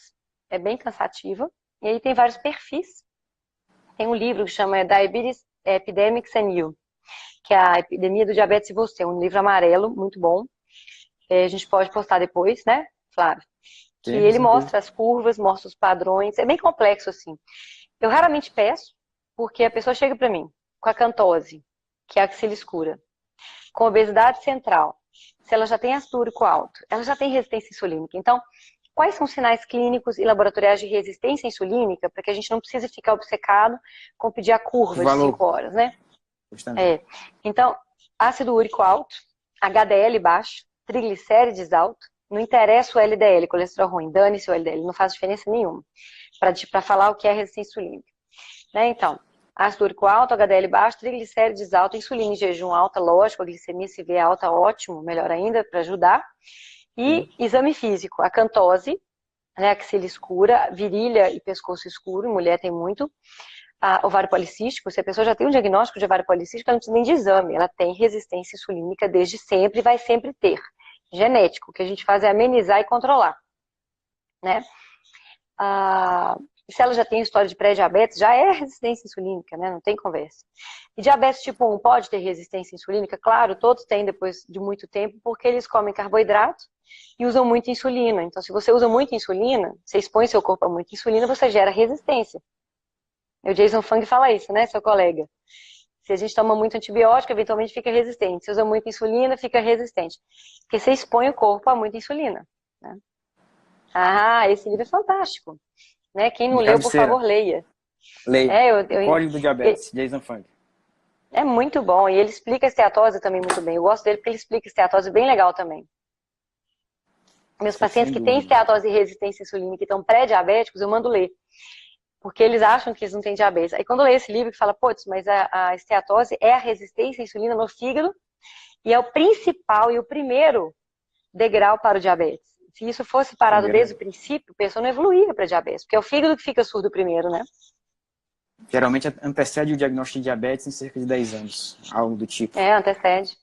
é bem cansativa, e aí tem vários perfis. Tem um livro que chama Diabetes Epidemics and You, que é a epidemia do diabetes e você, um livro amarelo, muito bom. A gente pode postar depois, né, Flávio? Que ele mostra as curvas, mostra os padrões, é bem complexo assim. Eu raramente peço, porque a pessoa chega para mim com a acantose, que é a axila escura, com obesidade central, se ela já tem ácido úrico alto, ela já tem resistência insulínica. Então, quais são os sinais clínicos e laboratoriais de resistência insulínica para que a gente não precise ficar obcecado com pedir a curva de 5 horas, né? Então, ácido úrico alto, HDL baixo, triglicérides alto, não interessa o LDL, colesterol ruim, dane-se o LDL, não faz diferença nenhuma para falar o que é resistência insulínica. Né? Então, ácido úrico alto, HDL baixo, triglicérides alto, insulina em jejum alta, lógico, a glicemia se vê alta, ótimo, melhor ainda, para ajudar. E exame físico, acantose, né, axila escura, virilha e pescoço escuro, mulher tem muito. Ovário policístico, se a pessoa já tem um diagnóstico de ovário policístico, ela não precisa nem de exame, ela tem resistência insulínica desde sempre e vai sempre ter. Genético, o que a gente faz é amenizar e controlar, né? Se ela já tem história de pré-diabetes, já é resistência insulínica, né? Não tem conversa. E diabetes tipo 1 pode ter resistência insulínica? Claro, todos têm depois de muito tempo, porque eles comem carboidrato e usam muita insulina. Então, se você usa muita insulina, você expõe seu corpo a muita insulina, você gera resistência. O Jason Fung fala isso, né, seu colega? Se a gente toma muito antibiótico, eventualmente fica resistente. Se usa muita insulina, fica resistente. Porque você expõe o corpo a muita insulina, né? Esse livro é fantástico. Né? Quem não leu, por favor, leia. Leia. Código do Diabetes, Jason Fung. É muito bom. E ele explica a esteatose também muito bem. Eu gosto dele porque ele explica a esteatose bem legal também. Meus pacientes que têm esteatose e resistência insulínica e estão pré-diabéticos, eu mando ler. Porque eles acham que eles não têm diabetes. Aí quando eu leio esse livro, que fala, putz, mas a esteatose é a resistência à insulina no fígado e é o principal e o primeiro degrau para o diabetes. Se isso fosse parado desde o princípio, a pessoa não evoluía para diabetes, porque é o fígado que fica surdo primeiro, né? Geralmente antecede o diagnóstico de diabetes em cerca de 10 anos, algo do tipo. Antecede.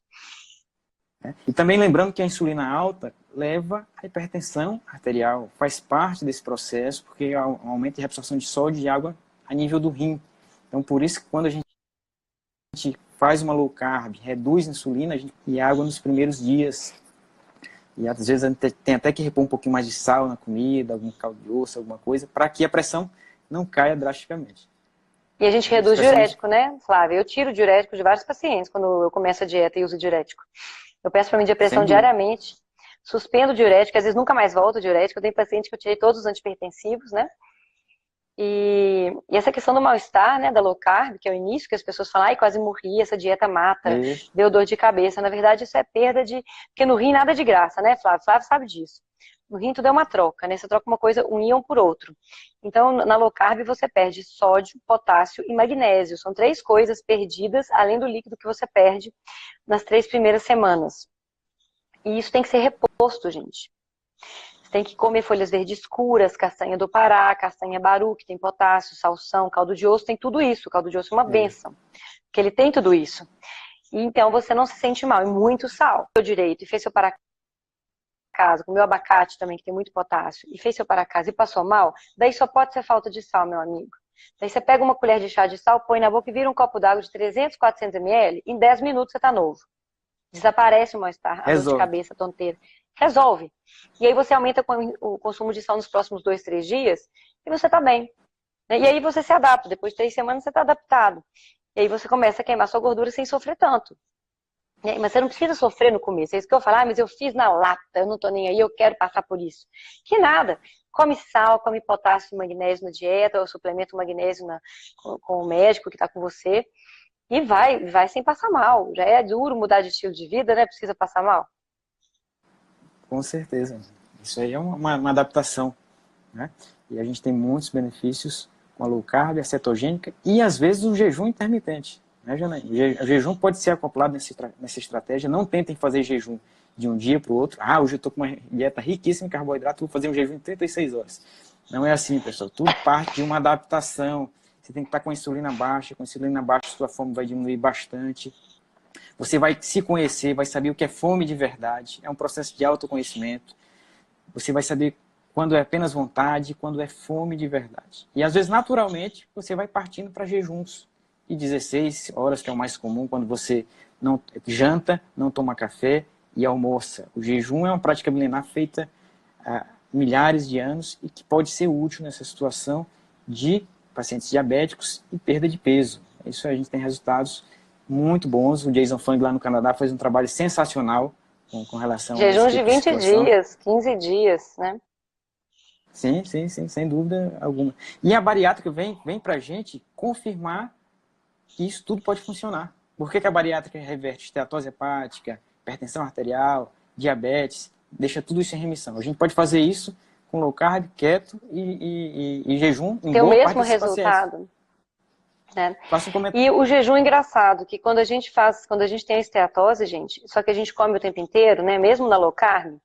E também lembrando que a insulina alta leva à hipertensão arterial, faz parte desse processo, porque aumenta a reabsorção de sódio e de água a nível do rim. Então, por isso que quando a gente faz uma low carb, reduz a insulina e água nos primeiros dias. E às vezes a gente tem até que repor um pouquinho mais de sal na comida, algum caldo de osso, alguma coisa, para que a pressão não caia drasticamente. E a gente reduz diurético, né, Flávia? Eu tiro diurético de vários pacientes quando eu começo a dieta e uso diurético. Eu peço para medir a pressão diariamente, suspendo o diurético, às vezes nunca mais volto o diurético. Eu tenho paciente que eu tirei todos os antipertensivos, né? E essa questão do mal-estar, né, da low carb, que é o início, que as pessoas falam, ai, quase morri, essa dieta mata, deu dor de cabeça. Na verdade, isso é perda de... Porque no rim nada é de graça, né, Flávio? Flávio sabe disso. No rim tudo é uma troca, né? Você troca uma coisa, um íon por outro. Então, na low carb, você perde sódio, potássio e magnésio. São 3 coisas perdidas, além do líquido que você perde nas 3 primeiras semanas. E isso tem que ser reposto, gente. Você tem que comer folhas verdes escuras, castanha do Pará, castanha baru, que tem potássio, salsão, caldo de osso, tem tudo isso. O caldo de osso é uma bênção, porque ele tem tudo isso. E então você não se sente mal. E muito sal. Direito, e fez seu para casa, comeu abacate também, que tem muito potássio, e fez seu para casa e passou mal, daí só pode ser falta de sal, meu amigo. Daí você pega uma colher de chá de sal, põe na boca e vira um copo d'água de 300, 400 ml, em 10 minutos você tá novo. Desaparece o mal-estar, a dor de cabeça, a tonteira. Resolve. E aí você aumenta o consumo de sal nos próximos 2, 3 dias e você tá bem. E aí você se adapta. Depois de 3 semanas você tá adaptado. E aí você começa a queimar sua gordura sem sofrer tanto. Mas você não precisa sofrer no começo. É isso que eu falo, mas eu fiz na lata, eu não tô nem aí, eu quero passar por isso. Que nada. Come sal, come potássio e magnésio na dieta, ou suplemento magnésio com o médico que tá com você. E vai sem passar mal. Já é duro mudar de estilo de vida, né? Precisa passar mal. Com certeza. Isso aí é uma adaptação, né? E a gente tem muitos benefícios com a low carb, a cetogênica e às vezes o jejum intermitente, né, Janaína? O jejum pode ser acoplado nessa estratégia. Não tentem fazer jejum de um dia para o outro. Hoje eu estou com uma dieta riquíssima em carboidrato, vou fazer um jejum em 36 horas. Não é assim, pessoal. Tudo parte de uma adaptação. Você tem que estar com a insulina baixa. Com a insulina baixa, sua fome vai diminuir bastante. Você vai se conhecer, vai saber o que é fome de verdade. É um processo de autoconhecimento. Você vai saber quando é apenas vontade, quando é fome de verdade. E às vezes, naturalmente, você vai partindo para jejuns de 16 horas, que é o mais comum, quando você não janta, não toma café e almoça. O jejum é uma prática milenar feita há milhares de anos e que pode ser útil nessa situação de pacientes diabéticos e perda de peso. Isso a gente tem resultados muito bons. O Jason Fung lá no Canadá fez um trabalho sensacional com relação a jejum esse tipo de 20 dias, 15 dias, né? Sim, sem dúvida alguma. E a bariátrica vem pra gente confirmar que isso tudo pode funcionar. Por que a bariátrica reverte esteatose hepática, hipertensão arterial, diabetes, deixa tudo isso em remissão? A gente pode fazer isso com low carb, keto e jejum em tem o boa mesmo parte desses resultado. Né? Faça um comentário. E o jejum é engraçado, que quando a gente tem a esteatose, gente, só que a gente come o tempo inteiro, né? Mesmo na low carb,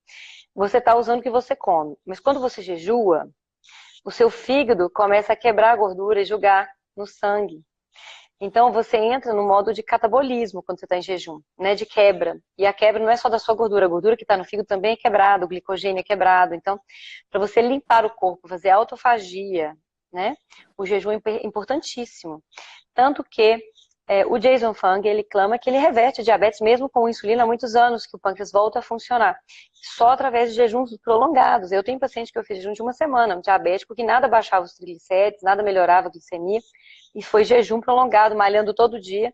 você está usando o que você come. Mas quando você jejua, o seu fígado começa a quebrar a gordura e jogar no sangue. Então você entra no modo de catabolismo quando você está em jejum, né? De quebra. E a quebra não é só da sua gordura, a gordura que está no fígado também é quebrada, o glicogênio é quebrado. Então, para você limpar o corpo, fazer autofagia, né? O jejum é importantíssimo. Tanto que o Jason Fung, ele clama que ele reverte a diabetes mesmo com insulina há muitos anos, que o pâncreas volta a funcionar. Só através de jejuns prolongados. Eu tenho paciente que eu fiz jejum de uma semana, um diabético, que nada baixava os triglicérides, nada melhorava a glicemia, e foi jejum prolongado, malhando todo dia,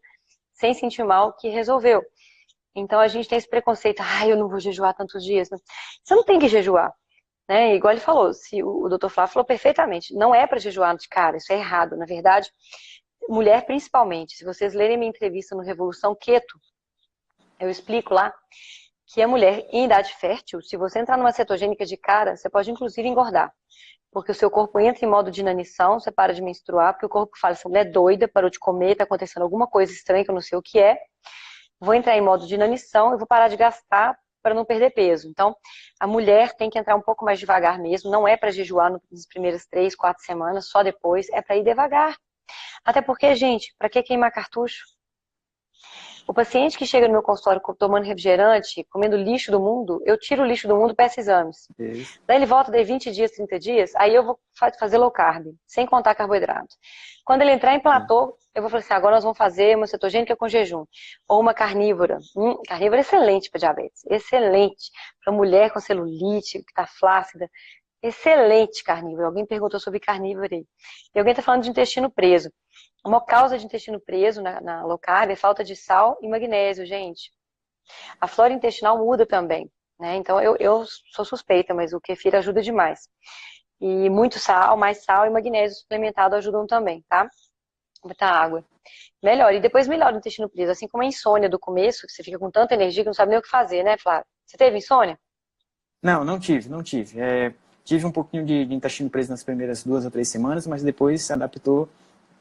sem sentir mal, que resolveu. Então a gente tem esse preconceito, eu não vou jejuar tantos dias. Você não tem que jejuar. Né? Igual ele falou, o Dr. Flávio falou perfeitamente, não é para jejuar de cara, isso é errado. Na verdade, mulher principalmente, se vocês lerem minha entrevista no Revolução Keto, eu explico lá que a mulher em idade fértil, se você entrar numa cetogênica de cara, você pode inclusive engordar. Porque o seu corpo entra em modo de inanição, você para de menstruar, porque o corpo fala, essa mulher é doida, parou de comer, tá acontecendo alguma coisa estranha que eu não sei o que é. Vou entrar em modo de inanição e vou parar de gastar para não perder peso. Então, a mulher tem que entrar um pouco mais devagar mesmo, não é para jejuar nas primeiras 3, 4 semanas, só depois, é para ir devagar. Até porque, gente, para que queimar cartucho? O paciente que chega no meu consultório tomando refrigerante, comendo lixo do mundo, eu tiro o lixo do mundo e peço exames. Isso. Daí ele volta, daí 20 dias, 30 dias, aí eu vou fazer low carb, sem contar carboidrato. Quando ele entrar em platô, eu vou falar assim, agora nós vamos fazer uma cetogênica com jejum. Ou uma carnívora. Carnívora é excelente para diabetes, excelente. Para mulher com celulite, que está flácida. Excelente carnívoro. Alguém perguntou sobre carnívoro aí. E alguém está falando de intestino preso. A maior causa de intestino preso na low carb é falta de sal e magnésio, gente. A flora intestinal muda também, né? Então eu sou suspeita, mas o kefir ajuda demais. E muito sal, mais sal e magnésio suplementado ajudam também, tá? Botar água. Melhora. E depois melhora o intestino preso. Assim como a insônia do começo, que você fica com tanta energia que não sabe nem o que fazer, né, Flávio? Você teve insônia? Não tive. Tive um pouquinho de intestino preso nas primeiras 2 ou 3 semanas, mas depois se adaptou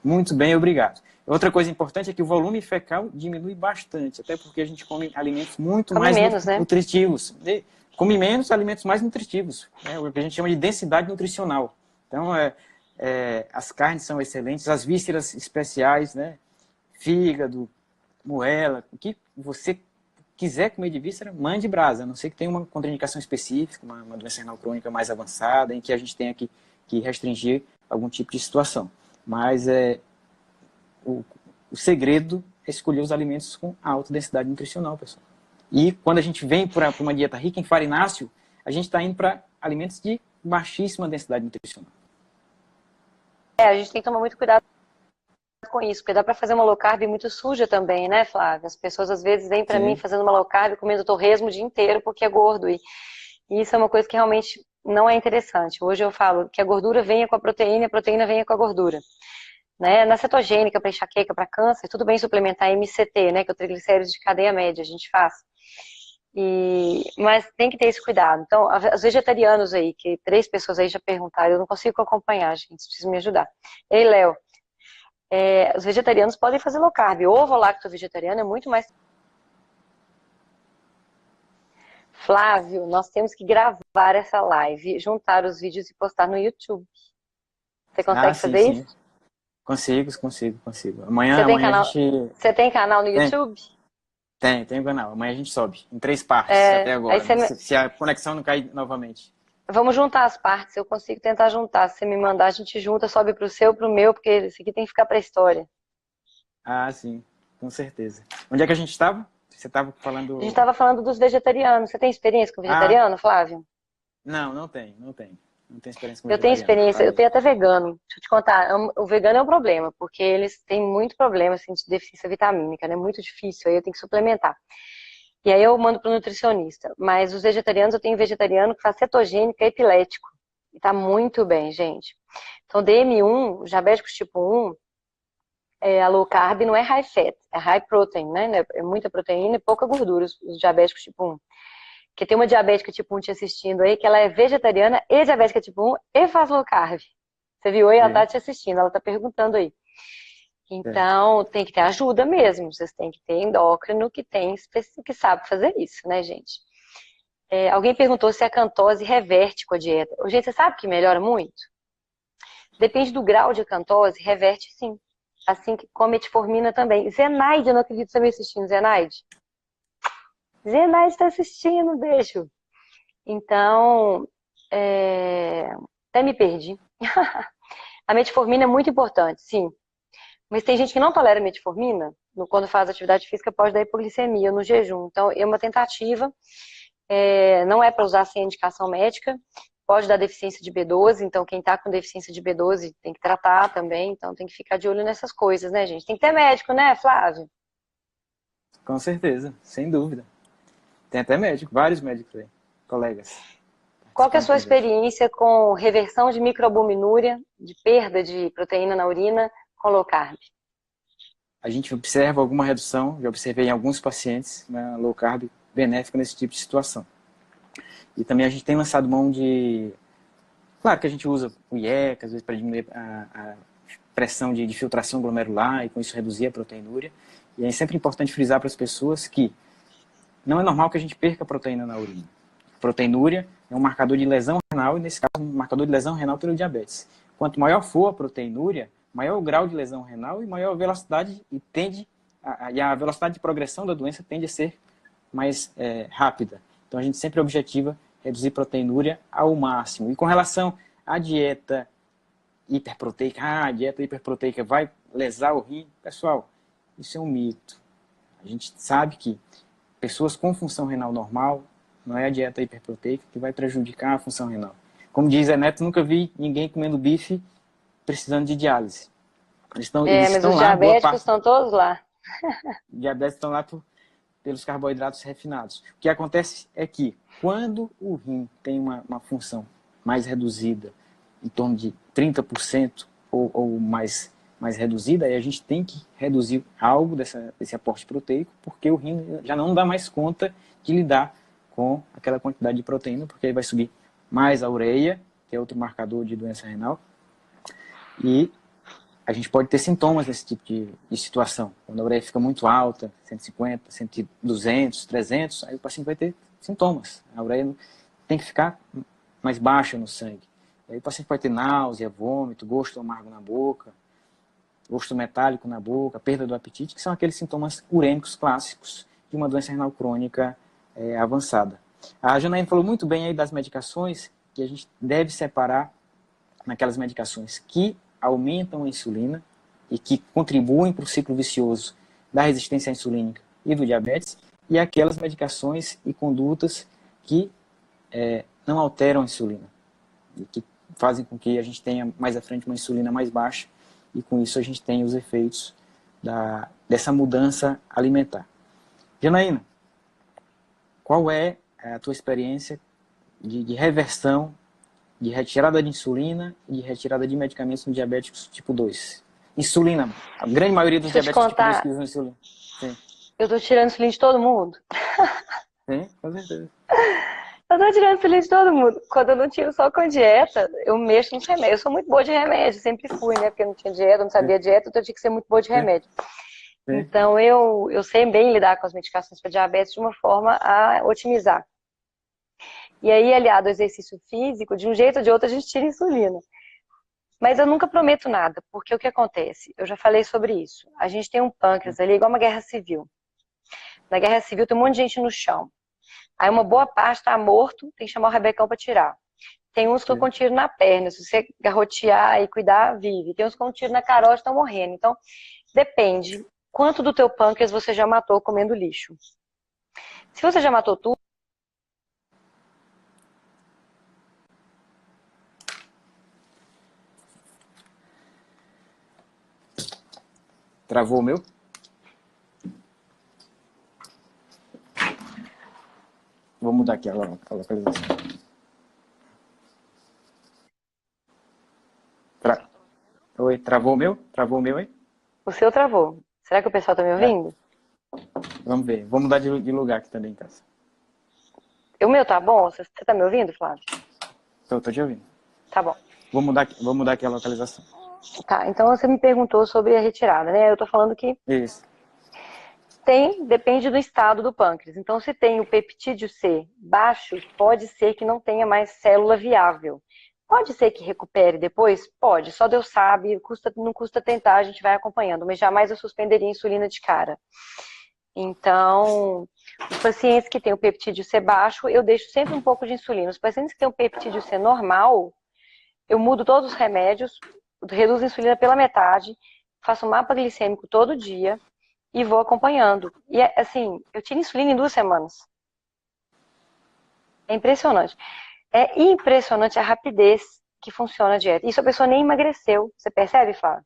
muito bem, obrigado. Outra coisa importante é que o volume fecal diminui bastante, até porque a gente come alimentos muito Come mais menos, né? nutritivos. Come menos alimentos mais nutritivos, né? O que a gente chama de densidade nutricional. Então, as carnes são excelentes, as vísceras especiais, né? Fígado, moela, o que você quiser comer de víscera, mande brasa, a não ser que tenha uma contraindicação específica, uma doença renal crônica mais avançada, em que a gente tenha que restringir algum tipo de situação. Mas o segredo é escolher os alimentos com alta densidade nutricional, pessoal. E quando a gente vem para uma dieta rica em farináceo, a gente está indo para alimentos de baixíssima densidade nutricional. A gente tem que tomar muito cuidado com isso, porque dá para fazer uma low carb muito suja também, né, Flávia? As pessoas às vezes vêm para mim fazendo uma low carb comendo torresmo o dia inteiro porque é gordo. E isso é uma coisa que realmente não é interessante. Hoje eu falo que a gordura venha com a proteína venha com a gordura. Né? Na cetogênica, para enxaqueca, para câncer, tudo bem suplementar MCT, né, que é o triglicéridos de cadeia média, a gente faz. Mas tem que ter esse cuidado. Então, os vegetarianos aí, que 3 pessoas aí já perguntaram, eu não consigo acompanhar, gente, preciso me ajudar. Ei, Léo, os vegetarianos podem fazer low carb. Ovo lacto vegetariano é muito mais... Flávio, nós temos que gravar essa live, juntar os vídeos e postar no YouTube. Você consegue fazer isso? Consigo. Amanhã a gente... Você tem canal no YouTube? Tem canal. Amanhã a gente sobe, em 3 partes até agora. Se a conexão não cair novamente. Vamos juntar as partes, eu consigo tentar juntar. Se você me mandar, a gente junta, sobe pro seu, pro meu, porque esse aqui tem que ficar pra história. Ah, sim, com certeza. Onde é que a gente estava? Você estava falando... A gente estava falando dos vegetarianos. Você tem experiência com vegetariano, Flávio? Não tenho. Não tenho experiência com vegetariano. Eu tenho experiência, eu tenho até vegano. Deixa eu te contar, o vegano é um problema, porque eles têm muito problema assim, de deficiência vitamínica, né? Muito difícil, aí eu tenho que suplementar. E aí eu mando para o nutricionista. Mas os vegetarianos, eu tenho vegetariano que faz cetogênica epilético. E tá muito bem, gente. Então, DM1, diabéticos tipo 1, a low carb não é high fat, é high protein, né? É muita proteína e pouca gordura, os diabéticos tipo 1. Porque tem uma diabética tipo 1 te assistindo aí, que ela é vegetariana e diabética tipo 1 e faz low carb. Você viu aí? Ela tá te assistindo, ela tá perguntando aí. Então, tem que ter ajuda mesmo. Vocês têm que ter endócrino que sabe fazer isso, né, gente? Alguém perguntou se a acantose reverte com a dieta. Gente, você sabe que melhora muito? Depende do grau de acantose, reverte sim. Assim como metformina também. Zenaide, eu não acredito que você está me assistindo, Zenaide. Zenaide está assistindo, beijo. Então, até me perdi. A metformina é muito importante, sim. Mas tem gente que não tolera metformina, quando faz atividade física pode dar hipoglicemia no jejum. Então, é uma tentativa, não é para usar sem indicação médica, pode dar deficiência de B12, então quem está com deficiência de B12 tem que tratar também, então tem que ficar de olho nessas coisas, né, gente? Tem que ter médico, né, Flávio? Com certeza, sem dúvida. Tem até médico, vários médicos aí, colegas. Qual que é a sua experiência com reversão de microalbuminúria, de perda de proteína na urina com low carb? A gente observa alguma redução, já observei em alguns pacientes, né, low carb benéfica nesse tipo de situação. E também a gente tem lançado mão de... Claro que a gente usa o IECA, às vezes para diminuir a pressão de filtração glomerular e com isso reduzir a proteinúria. E é sempre importante frisar para as pessoas que não é normal que a gente perca proteína na urina. Proteinúria é um marcador de lesão renal e, nesse caso, um marcador de lesão renal pelo diabetes. Quanto maior for a proteinúria, maior o grau de lesão renal e maior a velocidade e a velocidade de progressão da doença tende a ser mais rápida. Então a gente sempre objetiva reduzir proteinúria ao máximo. E com relação à dieta hiperproteica, a dieta hiperproteica vai lesar o rim, pessoal, isso é um mito. A gente sabe que pessoas com função renal normal, não é a dieta hiperproteica que vai prejudicar a função renal. Como diz Zé Neto, nunca vi ninguém comendo bife precisando de diálise. Eles mas estão os lá, diabéticos estão todos lá. Os diabéticos estão lá pelos carboidratos refinados. O que acontece é que, quando o rim tem uma função mais reduzida, em torno de 30% ou mais reduzida, aí a gente tem que reduzir algo desse aporte proteico, porque o rim já não dá mais conta de lidar com aquela quantidade de proteína, porque aí vai subir mais a ureia, que é outro marcador de doença renal, e a gente pode ter sintomas desse tipo de situação. Quando a ureia fica muito alta, 150, 200, 300, aí o paciente vai ter sintomas. A ureia tem que ficar mais baixa no sangue. Aí o paciente pode ter náusea, vômito, gosto amargo na boca, gosto metálico na boca, perda do apetite, que são aqueles sintomas urêmicos clássicos de uma doença renal crônica avançada. A Janaína falou muito bem aí das medicações, que a gente deve separar naquelas medicações que aumentam a insulina e que contribuem para o ciclo vicioso da resistência insulínica e do diabetes, e aquelas medicações e condutas que não alteram a insulina e que fazem com que a gente tenha mais à frente uma insulina mais baixa e com isso a gente tenha os efeitos dessa mudança alimentar. Janaína, qual é a tua experiência de reversão, de retirada de insulina e de retirada de medicamentos no diabéticos tipo 2? Insulina, a grande maioria dos diabéticos tipo 2 que usam insulina. Sim. Eu tô tirando insulina de todo mundo. Sim, com certeza. Eu tô tirando insulina de todo mundo. Quando eu não tiro só com dieta, eu mexo nos remédios. Eu sou muito boa de remédio, sempre fui, né? Porque eu não tinha dieta, não sabia dieta, então eu tinha que ser muito boa de remédio. Sim. Então eu sei bem lidar com as medicações para diabetes de uma forma a otimizar. E aí, aliado ao exercício físico, de um jeito ou de outro a gente tira insulina. Mas eu nunca prometo nada, porque o que acontece? Eu já falei sobre isso. A gente tem um pâncreas ali, igual uma guerra civil. Na guerra civil tem um monte de gente no chão. Aí uma boa parte está morto, tem que chamar o rebecão para tirar. Tem uns que estão com tiro na perna, se você garrotear e cuidar, vive. Tem uns com tiro na carote, estão morrendo. Então, depende quanto do teu pâncreas você já matou comendo lixo. Se você já matou tudo, Travou o meu? Vou mudar aqui a localização. Oi, travou o meu? Travou o meu aí? O seu travou. Será que o pessoal tá me ouvindo? Vamos ver. Vou mudar de lugar aqui também em casa. O meu tá bom? Você tá me ouvindo, Flávio? Tô te ouvindo. Tá bom. Vou mudar aqui a localização. Tá, então você me perguntou sobre a retirada, né? Eu tô falando que... Isso. Depende do estado do pâncreas. Então, se tem o peptídeo C baixo, pode ser que não tenha mais célula viável. Pode ser que recupere depois? Pode, só Deus sabe, não custa tentar, a gente vai acompanhando, mas jamais eu suspenderia a insulina de cara. Então, os pacientes que têm o peptídeo C baixo, eu deixo sempre um pouco de insulina. Os pacientes que têm o peptídeo C normal, eu mudo todos os remédios, reduzo a insulina pela metade, faço um mapa glicêmico todo dia e vou acompanhando. E assim, eu tiro insulina em 2 semanas. É impressionante. É impressionante a rapidez que funciona a dieta. Isso a pessoa nem emagreceu. Você percebe, Flávio?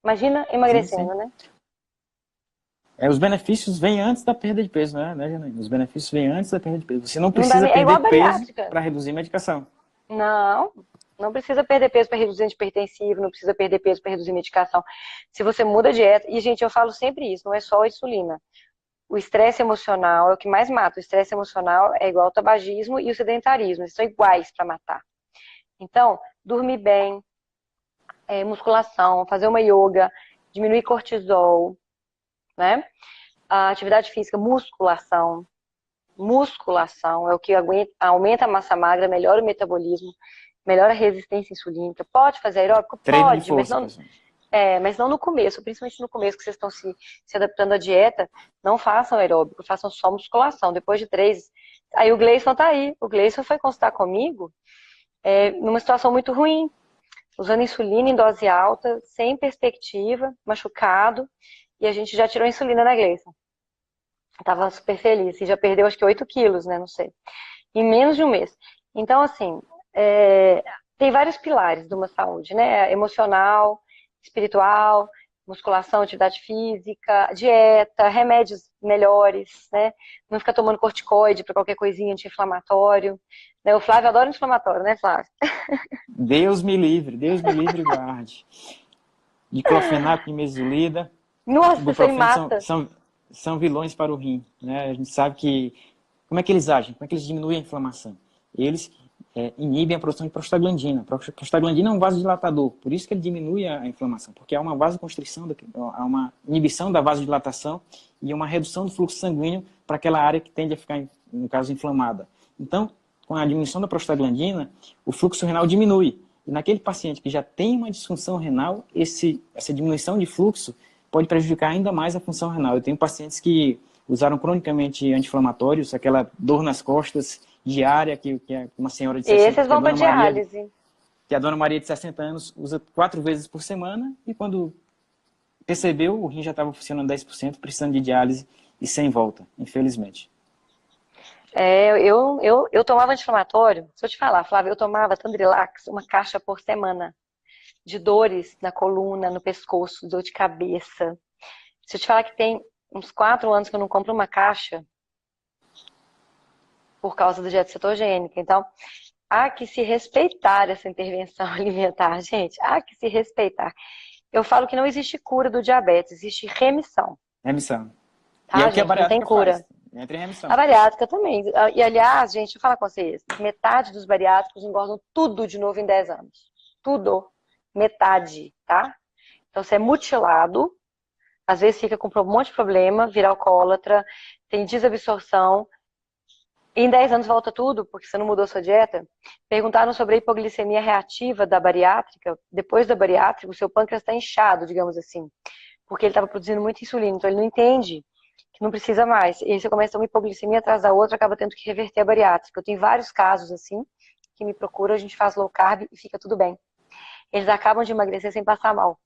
Imagina Sim, emagrecendo, sim. né? Os benefícios vêm antes da perda de peso, né, Janaína? Os benefícios vêm antes da perda de peso. Você não Não dá precisa nem... É igual perder a peso bariátrica. para reduzir medicação. Não, não precisa perder peso para reduzir antipertensivo, não precisa perder peso para reduzir medicação. Se você muda a dieta, e gente, eu falo sempre isso, não é só a insulina. O estresse emocional é o que mais mata. O estresse emocional é igual ao tabagismo e o sedentarismo, eles são iguais para matar. Então, dormir bem, musculação, fazer uma yoga, diminuir cortisol, né? A atividade física, musculação. Musculação é o que aumenta a massa magra, melhora o metabolismo, melhora a resistência insulínica. Pode fazer aeróbico? Treino de Pode, força, pessoal. mas não no começo, principalmente no começo que vocês estão se adaptando à dieta, não façam aeróbico, façam só musculação. Depois de 3, aí o Gleison tá aí. O Gleison foi consultar comigo numa situação muito ruim, usando insulina em dose alta, sem perspectiva, machucado, e a gente já tirou a insulina da Gleison. Tava super feliz, e já perdeu acho que 8 quilos, né, não sei, em menos de um mês. Então, assim, tem vários pilares de uma saúde, né, emocional, espiritual, musculação, atividade física, dieta, remédios melhores, né, não ficar tomando corticoide para qualquer coisinha anti-inflamatório, né, o Flávio adora inflamatório, né, Flávio? Deus me livre e guarde. Diclofenaco e mesilida, Nossa, isso aí ibuprofeno mata. são vilões para o rim, né? A gente sabe que como é que eles agem, como é que eles diminuem a inflamação. Eles inibem a produção de prostaglandina. A prostaglandina é um vasodilatador, por isso que ele diminui a inflamação, porque há uma vasoconstrição, há uma inibição da vasodilatação e uma redução do fluxo sanguíneo para aquela área que tende a ficar, no caso, inflamada. Então, com a diminuição da prostaglandina, o fluxo renal diminui. E naquele paciente que já tem uma disfunção renal, essa diminuição de fluxo pode prejudicar ainda mais a função renal. Eu tenho pacientes que usaram cronicamente anti-inflamatórios, aquela dor nas costas diária que uma senhora de 60, Esses vão para diálise. que a dona Maria de 60 anos usa 4 vezes por semana e quando percebeu, o rim já estava funcionando 10%, precisando de diálise e sem volta, infelizmente. Eu tomava anti-inflamatório, se eu te falar, Flávia, eu tomava Tandrilax, uma caixa por semana, de dores na coluna, no pescoço, dor de cabeça. Se eu te falar que tem uns 4 anos que eu não compro uma caixa por causa da dieta cetogênica. Então, há que se respeitar essa intervenção alimentar, gente. Há que se respeitar. Eu falo que não existe cura do diabetes, existe remissão. Remissão. Tá, E é o que a gente? Não tem bariátrica cura. faz. Entra em remissão. A bariátrica também. E, aliás, gente, deixa eu falar com vocês. Metade dos bariátricos engordam tudo de novo em 10 anos. Tudo. Metade, tá? Então, você é mutilado, às vezes fica com um monte de problema, vira alcoólatra, tem desabsorção. Em 10 anos volta tudo, porque você não mudou sua dieta. Perguntaram sobre a hipoglicemia reativa da bariátrica. Depois da bariátrica, o seu pâncreas está inchado, digamos assim. Porque ele estava produzindo muita insulina, então ele não entende que não precisa mais. E aí você começa uma hipoglicemia atrás da outra, acaba tendo que reverter a bariátrica. Eu tenho vários casos assim, que me procuram, a gente faz low carb e fica tudo bem. Eles acabam de emagrecer sem passar mal.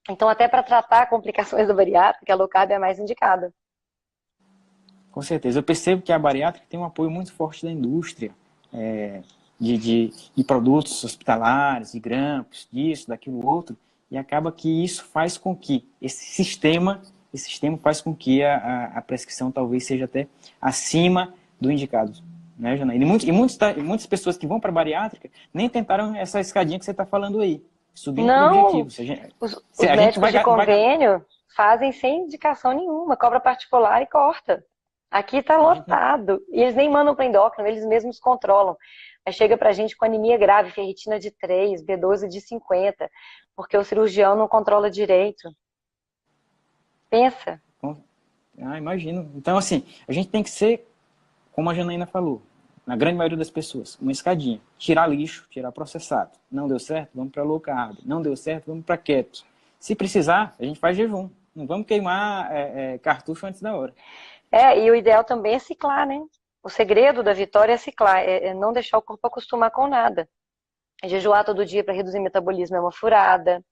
Então, até para tratar complicações da bariátrica, a low carb é a mais indicada. Com certeza. Eu percebo que a bariátrica tem um apoio muito forte da indústria, de produtos hospitalares, de grampos, disso, daquilo outro, e acaba que isso faz com que esse sistema faz com que a prescrição talvez seja até acima do indicado. Né, Janaína? E muitas pessoas que vão para a bariátrica nem tentaram essa escadinha que você está falando aí, subindo para o objetivo. Os médicos de convênio fazem sem indicação nenhuma, cobra particular e corta. Aqui está lotado. E eles nem mandam para endócrino, eles mesmos controlam. Aí chega pra gente com anemia grave, ferritina de 3, B12 de 50, porque o cirurgião não controla direito. Pensa. Ah, imagino. Então, assim, a gente tem que ser, como a Janaína falou, na grande maioria das pessoas, uma escadinha. Tirar lixo, tirar processado. Não deu certo? Vamos para low carb. Não deu certo? Vamos para keto. Se precisar, a gente faz jejum. Não vamos queimar cartucho antes da hora. E o ideal também é ciclar, né? O segredo da vitória é ciclar, é não deixar o corpo acostumar com nada. Jejuar todo dia para reduzir o metabolismo é uma furada,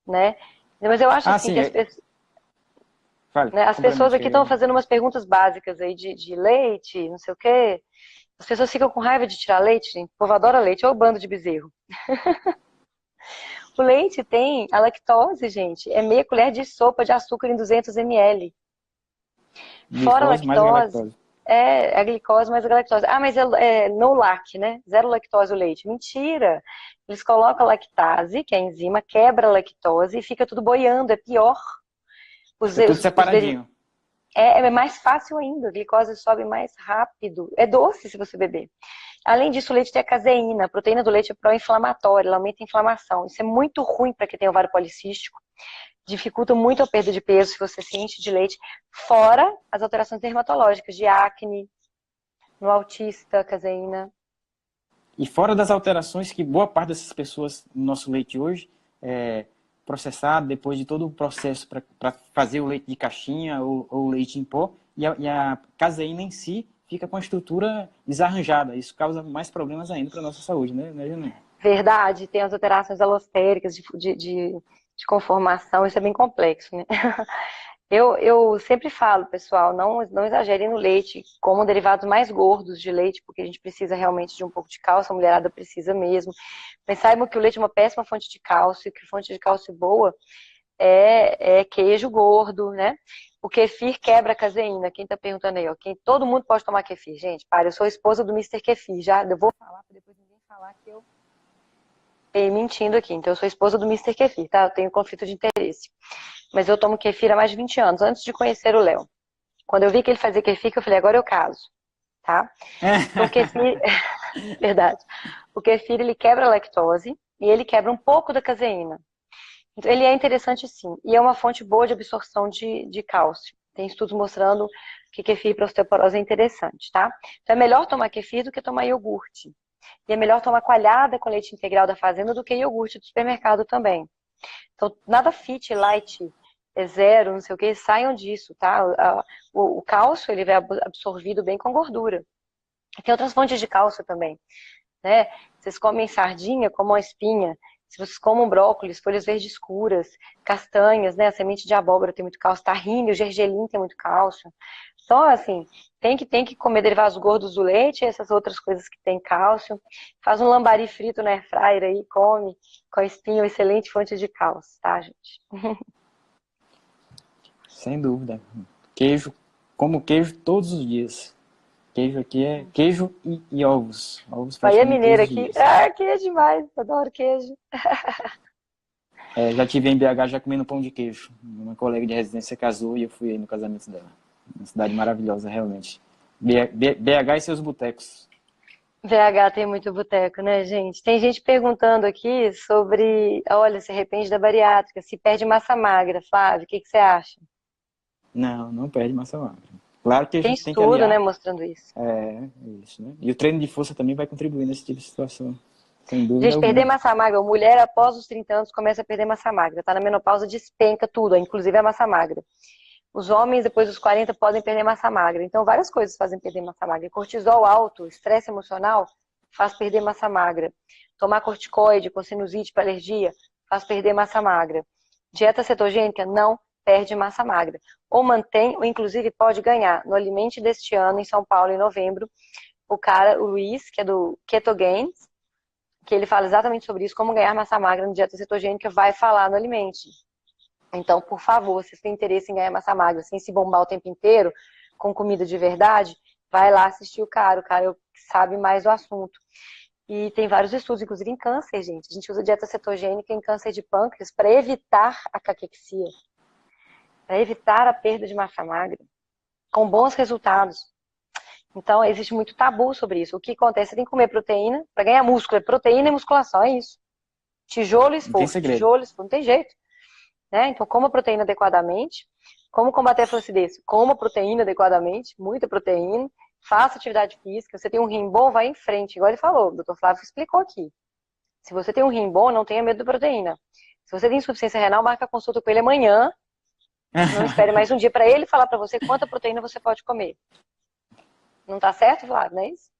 né? Mas eu acho assim Sim, que as pessoas, Fale, né, as pessoas complemente. aqui estão fazendo umas perguntas básicas aí de leite, não sei o quê. As pessoas ficam com raiva de tirar leite, gente. O povo adora leite, ou o bando de bezerro. O leite tem a lactose, gente. É meia colher de sopa de açúcar em 200 ml. Fora a Glicose mais lactose, galactose. é a glicose mais a galactose. Ah, mas é no lac, né? Zero lactose o leite. Mentira! Eles colocam a lactase, que é a enzima, quebra a lactose e fica tudo boiando. É pior. Fica tudo separadinho. É mais fácil ainda. A glicose sobe mais rápido. É doce se você beber. Além disso, o leite tem a caseína. A proteína do leite é pró-inflamatória, ela aumenta a inflamação. Isso é muito ruim para quem tem ovário policístico. Dificulta muito a perda de peso se você se enche de leite. Fora as alterações dermatológicas, de acne, no autista, caseína. E fora das alterações que boa parte dessas pessoas no nosso leite hoje é processado depois de todo o processo para fazer o leite de caixinha ou leite em pó, e a caseína em si fica com a estrutura desarranjada. Isso causa mais problemas ainda para a nossa saúde, né, Janaína? Verdade, tem as alterações alostéricas de conformação, isso é bem complexo, né? Eu sempre falo, pessoal, não exagerem no leite, como derivados mais gordos de leite, porque a gente precisa realmente de um pouco de cálcio, a mulherada precisa mesmo. Mas saibam que o leite é uma péssima fonte de cálcio, e que fonte de cálcio boa é queijo gordo, né? O kefir quebra a caseína. Quem tá perguntando aí, ó, todo mundo pode tomar kefir, gente. Para, eu sou esposa do Mister Kefir, já eu vou falar para depois ninguém falar que eu mentindo aqui. Então eu sou esposa do Mister Kefir, tá? Eu tenho conflito de interesse. Mas eu tomo kefir há mais de 20 anos, antes de conhecer o Léo. Quando eu vi que ele fazia kefir, eu falei, agora eu caso, tá? Então o kefir, verdade. O kefir, ele quebra a lactose e ele quebra um pouco da caseína. Então, ele é interessante sim, e é uma fonte boa de absorção de cálcio. Tem estudos mostrando que kefir para osteoporose é interessante, tá? Então é melhor tomar kefir do que tomar iogurte. E é melhor tomar coalhada com leite integral da fazenda do que iogurte do supermercado também. Então, nada fit, light, zero, não sei o que, saiam disso, tá? O cálcio, ele vai absorvido bem com gordura. Tem outras fontes de cálcio também, né? Vocês comem sardinha, comam a espinha. Se vocês comem brócolis, folhas verdes escuras, castanhas, né? A semente de abóbora tem muito cálcio, tahine, o gergelim tem muito cálcio. Então, assim, tem que comer derivados gordos do leite e essas outras coisas que tem cálcio. Faz um lambari frito na airfryer aí, come com a espinha, uma excelente fonte de cálcio, tá, gente? Sem dúvida. Queijo, como queijo todos os dias. Queijo aqui é queijo e ovos. Ovos Bahia praticamente todos Mineira os aqui, dias. queijo demais, adoro queijo. Já tive em BH já comendo pão de queijo. Uma colega de residência casou e eu fui aí no casamento dela. Uma cidade maravilhosa, realmente. BH e seus botecos. VH tem muito boteco, né, gente? Tem gente perguntando aqui sobre, olha, se arrepende da bariátrica, se perde massa magra. Flávio, o que você acha? Não, não perde massa magra. Claro que a Tem gente tem que estudo, né, aliar. mostrando isso. Isso, né? E o treino de força também vai contribuir nesse tipo de situação. Sem dúvida Gente, perder alguma. massa magra, a mulher após os 30 anos começa a perder massa magra, tá na menopausa, despenca tudo, inclusive a massa magra. Os homens, depois dos 40, podem perder massa magra. Então, várias coisas fazem perder massa magra. Cortisol alto, estresse emocional, faz perder massa magra. Tomar corticoide com sinusite para alergia, faz perder massa magra. Dieta cetogênica não perde massa magra. Ou mantém, ou inclusive pode ganhar. No Alimente deste ano, em São Paulo, em novembro, o Luiz, que é do Ketogains, que ele fala exatamente sobre isso, como ganhar massa magra no dieta cetogênica, vai falar no Alimente. Então, por favor, se você tem interesse em ganhar massa magra sem se bombar o tempo inteiro, com comida de verdade, vai lá assistir o cara sabe mais do assunto. E tem vários estudos, inclusive em câncer, gente. A gente usa dieta cetogênica em câncer de pâncreas para evitar a caquexia, para evitar a perda de massa magra, com bons resultados. Então, existe muito tabu sobre isso. O que acontece? Você tem que comer proteína para ganhar músculo. É proteína e musculação, é isso. Tijolo e Não tem esforço, segredo. tijolo e esforço, não tem jeito. Né? Então, coma proteína adequadamente. Como combater a flacidez? Coma proteína adequadamente, muita proteína, faça atividade física. Você tem um rim bom, vai em frente, igual ele falou, o Dr. Flávio explicou aqui. Se você tem um rim bom, não tenha medo da proteína. Se você tem insuficiência renal, marca a consulta com ele amanhã. Não espere mais um dia para ele falar para você quanta proteína você pode comer. Não tá certo, Flávio, não é isso?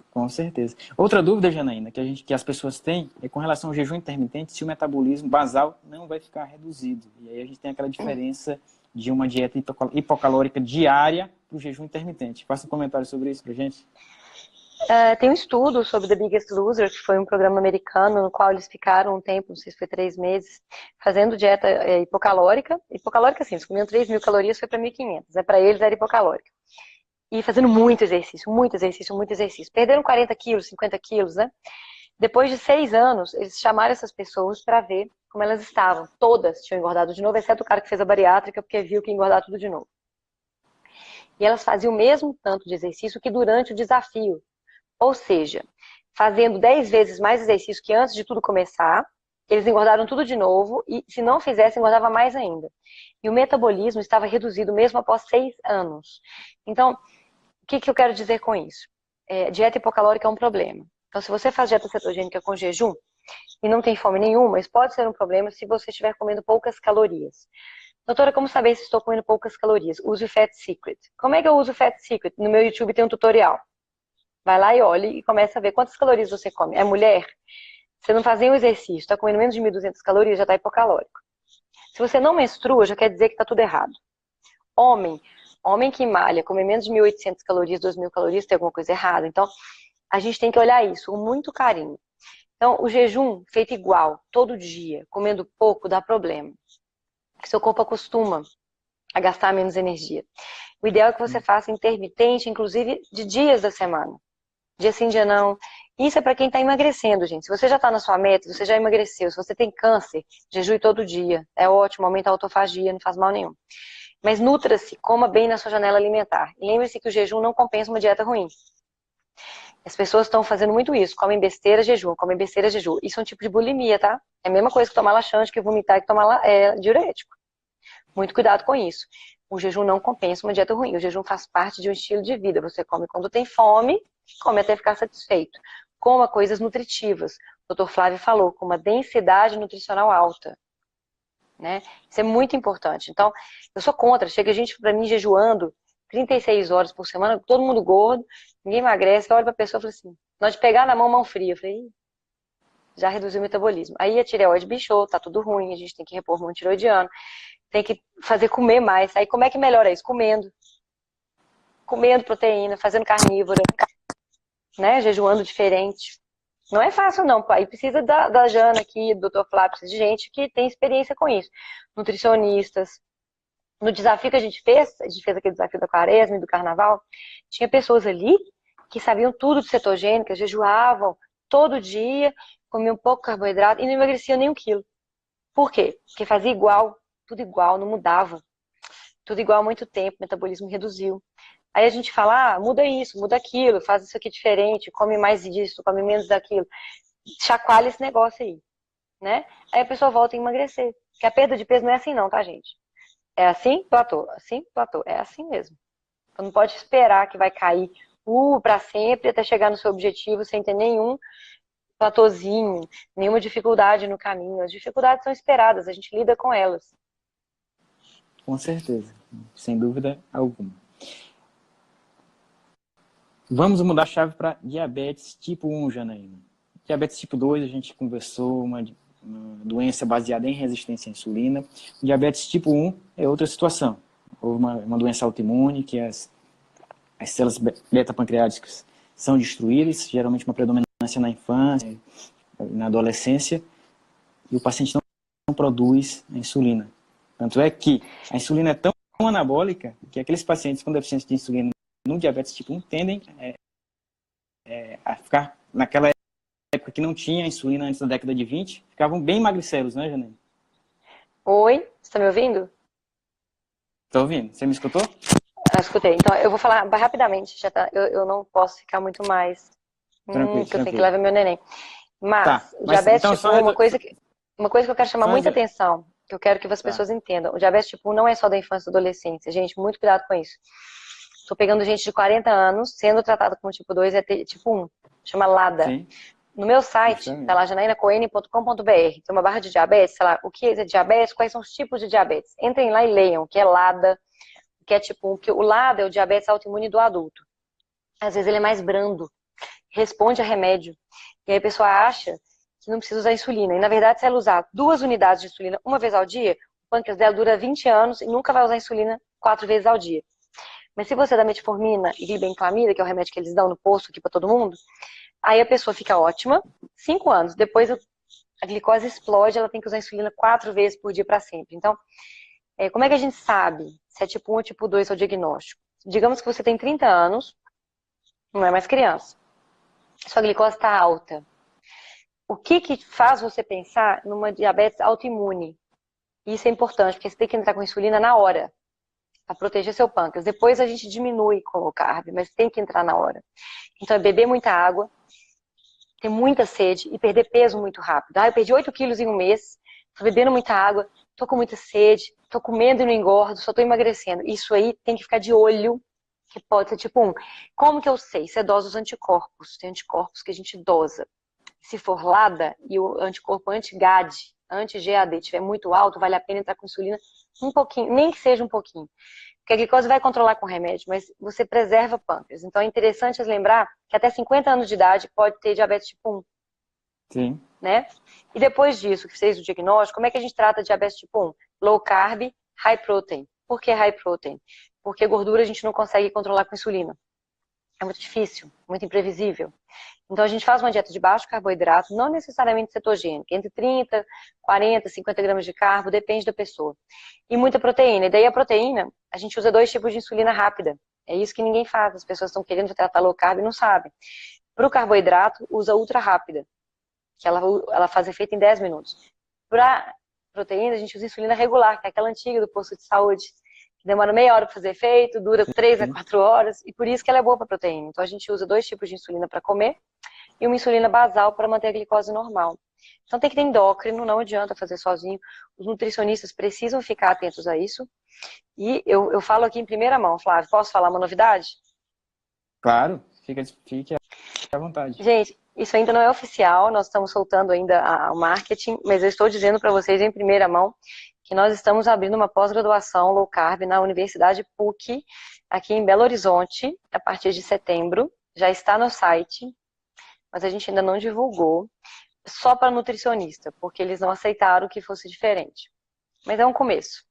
Com certeza. Outra dúvida, Janaína, que as pessoas têm é com relação ao jejum intermitente, se o metabolismo basal não vai ficar reduzido. E aí a gente tem aquela diferença de uma dieta hipocalórica diária para o jejum intermitente. Faça um comentário sobre isso para a gente. Tem um estudo sobre The Biggest Loser, que foi um programa americano no qual eles ficaram um tempo, não sei se foi 3 meses, fazendo dieta hipocalórica. Hipocalórica, sim, eles comiam 3.000 calorias, foi para 1.500. Para eles era hipocalórica. E fazendo muito exercício, muito exercício, muito exercício. Perderam 40 quilos, 50 quilos, né? Depois de 6 anos, eles chamaram essas pessoas para ver como elas estavam. Todas tinham engordado de novo, exceto o cara que fez a bariátrica, porque viu que ia engordar tudo de novo. E elas faziam o mesmo tanto de exercício que durante o desafio. Ou seja, fazendo 10 vezes mais exercício que antes de tudo começar, eles engordaram tudo de novo e se não fizessem, engordava mais ainda. E o metabolismo estava reduzido mesmo após 6 anos. Então, o que eu quero dizer com isso? Dieta hipocalórica é um problema. Então, se você faz dieta cetogênica com jejum e não tem fome nenhuma, isso pode ser um problema se você estiver comendo poucas calorias. Doutora, como saber se estou comendo poucas calorias? Use o Fat Secret. Como é que eu uso o Fat Secret? No meu YouTube tem um tutorial. Vai lá e olhe e começa a ver quantas calorias você come. É mulher? Você não faz nenhum exercício, está comendo menos de 1.200 calorias, já está hipocalórico. Se você não menstrua, já quer dizer que está tudo errado. Homem que malha, come menos de 1.800 calorias, 2.000 calorias, tem alguma coisa errada. Então, a gente tem que olhar isso com muito carinho. Então, o jejum feito igual, todo dia, comendo pouco, dá problema. Seu corpo acostuma a gastar menos energia. O ideal é que você faça intermitente, inclusive de dias da semana. Dia sim, dia não. Isso é para quem está emagrecendo, gente. Se você já está na sua meta, você já emagreceu. Se você tem câncer, jejue todo dia. É ótimo, aumenta a autofagia, não faz mal nenhum. Mas nutra-se, coma bem na sua janela alimentar. E lembre-se que o jejum não compensa uma dieta ruim. As pessoas estão fazendo muito isso. Comem besteira, jejum. Comem besteira, jejum. Isso é um tipo de bulimia, tá? É a mesma coisa que tomar laxante, que vomitar e que tomar diurético. Muito cuidado com isso. O jejum não compensa uma dieta ruim. O jejum faz parte de um estilo de vida. Você come quando tem fome, come até ficar satisfeito. Coma coisas nutritivas. O Dr. Flávio falou, com uma densidade nutricional alta. Né? Isso é muito importante. Então, eu sou contra. Chega gente para mim jejuando 36 horas por semana, todo mundo gordo, ninguém emagrece. Eu olho para a pessoa e falo assim, nós de pegar na mão fria. Eu falei, já reduziu o metabolismo. Aí a tireoide bichou, tá tudo ruim, a gente tem que repor hormônio tiroidiano, tem que fazer comer mais. Aí como é que melhora isso? Comendo. Comendo proteína, fazendo carnívora, né? Jejuando diferente. Não é fácil, não. Aí precisa da Jana aqui, do Dr. Flávio, precisa de gente que tem experiência com isso. Nutricionistas. No desafio que a gente fez aquele desafio da quaresma e do carnaval, tinha pessoas ali que sabiam tudo de cetogênica, jejuavam todo dia, comiam pouco carboidrato e não emagreciam nem 1 quilo. Por quê? Porque fazia igual, tudo igual, não mudava. Tudo igual há muito tempo, o metabolismo reduziu. Aí a gente fala, muda isso, muda aquilo, faz isso aqui diferente, come mais disso, come menos daquilo. Chacoalha esse negócio aí, né? Aí a pessoa volta a emagrecer. Porque a perda de peso não é assim não, tá, gente? É assim, platô. Assim, platô. É assim mesmo. Então não pode esperar que vai cair para sempre até chegar no seu objetivo sem ter nenhum platôzinho, nenhuma dificuldade no caminho. As dificuldades são esperadas, a gente lida com elas. Com certeza, sem dúvida alguma. Vamos mudar a chave para diabetes tipo 1, Janaína. Diabetes tipo 2, a gente conversou, uma doença baseada em resistência à insulina. Diabetes tipo 1 é outra situação. Houve uma doença autoimune que as células beta-pancreáticas são destruídas, geralmente uma predominância na infância, na adolescência, e o paciente não produz a insulina. Tanto é que a insulina é tão anabólica que aqueles pacientes com deficiência de insulina no diabetes tipo 1 tendem a ficar, naquela época que não tinha insulina antes da década de 20, ficavam bem magricelos, né, Janaína? Oi, você está me ouvindo? Estou ouvindo. Você me escutou? Escutei. Então, eu vou falar rapidamente, já tá, eu não posso ficar muito mais, Tranquilo, que eu tenho que levar meu neném. Mas, tá, o diabetes então, tipo 1, uma coisa que eu quero chamar muita atenção que eu quero que as pessoas entendam. O diabetes tipo 1 não é só da infância e da adolescência, gente, muito cuidado com isso. Estou pegando gente de 40 anos, sendo tratada com tipo 2, é tipo 1, chama LADA. Sim. No meu site, tá lá, janainacoene.com.br, tem uma barra de diabetes, sei lá, o que é diabetes, quais são os tipos de diabetes. Entrem lá e leiam o que é LADA, o que é tipo 1, que o LADA é o diabetes autoimune do adulto. Às vezes ele é mais brando, responde a remédio. E aí a pessoa acha que não precisa usar insulina. E na verdade, se ela usar 2 unidades de insulina uma vez ao dia, o pâncreas dela dura 20 anos e nunca vai usar insulina 4 vezes ao dia. Mas se você dá metformina e glibenclamida, que é o remédio que eles dão no posto aqui para todo mundo, aí a pessoa fica ótima, 5 anos. Depois a glicose explode, ela tem que usar insulina 4 vezes por dia para sempre. Então, como é que a gente sabe se é tipo 1 ou tipo 2 é o diagnóstico? Digamos que você tem 30 anos, não é mais criança. Sua glicose está alta. O que faz você pensar numa diabetes autoimune? Isso é importante, porque você tem que entrar com insulina na hora, para proteger seu pâncreas. Depois a gente diminui com o carb, mas tem que entrar na hora. Então é beber muita água, ter muita sede e perder peso muito rápido. Eu perdi 8 quilos em um mês, tô bebendo muita água, tô com muita sede, tô comendo e não engordo, só tô emagrecendo. Isso aí tem que ficar de olho, que pode ser tipo 1. Como que eu sei? Você dosa os anticorpos. Tem anticorpos que a gente dosa. Se for LADA e o anticorpo anti-GAD, anti-GAD estiver muito alto, vale a pena entrar com insulina um pouquinho, nem que seja um pouquinho. Porque a glicose vai controlar com remédio, mas você preserva pâncreas. Então é interessante lembrar que até 50 anos de idade pode ter diabetes tipo 1. Sim. Né? E depois disso, que fez o diagnóstico, como é que a gente trata diabetes tipo 1? Low carb, high protein. Por que high protein? Porque gordura a gente não consegue controlar com insulina. É muito difícil, muito imprevisível. Então a gente faz uma dieta de baixo carboidrato, não necessariamente cetogênica, entre 30, 40, 50 gramas de carbo, depende da pessoa. E muita proteína. E daí a proteína, a gente usa 2 tipos de insulina rápida. É isso que ninguém faz, as pessoas estão querendo tratar low carb e não sabem. Para o carboidrato, usa ultra rápida, que ela faz efeito em 10 minutos. Para proteína, a gente usa insulina regular, que é aquela antiga do posto de saúde, que demora meia hora para fazer efeito, dura 3 a 4 horas, e por isso que ela é boa para proteína. Então a gente usa 2 tipos de insulina para comer e uma insulina basal para manter a glicose normal. Então tem que ter endócrino, não adianta fazer sozinho. Os nutricionistas precisam ficar atentos a isso. E eu falo aqui em primeira mão, Flávio, posso falar uma novidade? Claro, fique à vontade. Gente, isso ainda não é oficial, nós estamos soltando ainda o marketing, mas eu estou dizendo para vocês em primeira mão que nós estamos abrindo uma pós-graduação low carb na Universidade PUC, aqui em Belo Horizonte, a partir de setembro. Já está no site, mas a gente ainda não divulgou, só para nutricionista, porque eles não aceitaram que fosse diferente. Mas é um começo,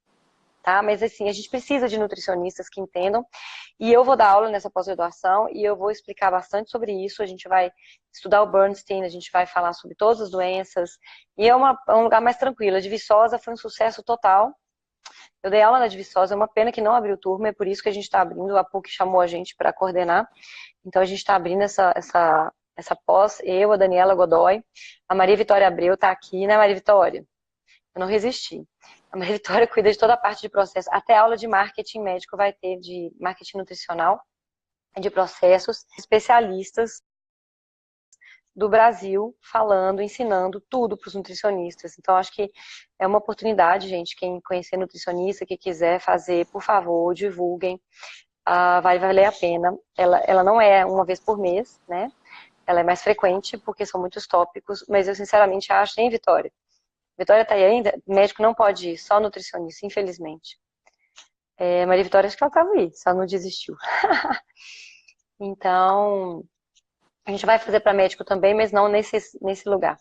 tá? Mas assim, a gente precisa de nutricionistas que entendam, e eu vou dar aula nessa pós-graduação, e eu vou explicar bastante sobre isso, a gente vai estudar o Bernstein, a gente vai falar sobre todas as doenças, e é um lugar mais tranquilo. A de Viçosa foi um sucesso total. Eu dei aula na de Viçosa, é uma pena que não abriu turma, é por isso que a gente está abrindo, a PUC chamou a gente para coordenar, então a gente está abrindo essa pós, eu, a Daniela Godoy, a Maria Vitória Abreu está aqui, né, Maria Vitória? Eu não resisti. A Maria Vitória cuida de toda a parte de processo, até aula de marketing médico vai ter, de marketing nutricional, de processos, especialistas do Brasil falando, ensinando tudo para os nutricionistas. Então, acho que é uma oportunidade, gente, quem conhecer nutricionista, que quiser fazer, por favor, divulguem, vai valer a pena. Ela não é uma vez por mês, né? Ela é mais frequente, porque são muitos tópicos, mas eu sinceramente acho, hein, Vitória? Vitória tá aí ainda? Médico não pode ir, só nutricionista, infelizmente. Maria Vitória, acho que ela estava aí, só não desistiu. Então, a gente vai fazer para médico também, mas não nesse lugar.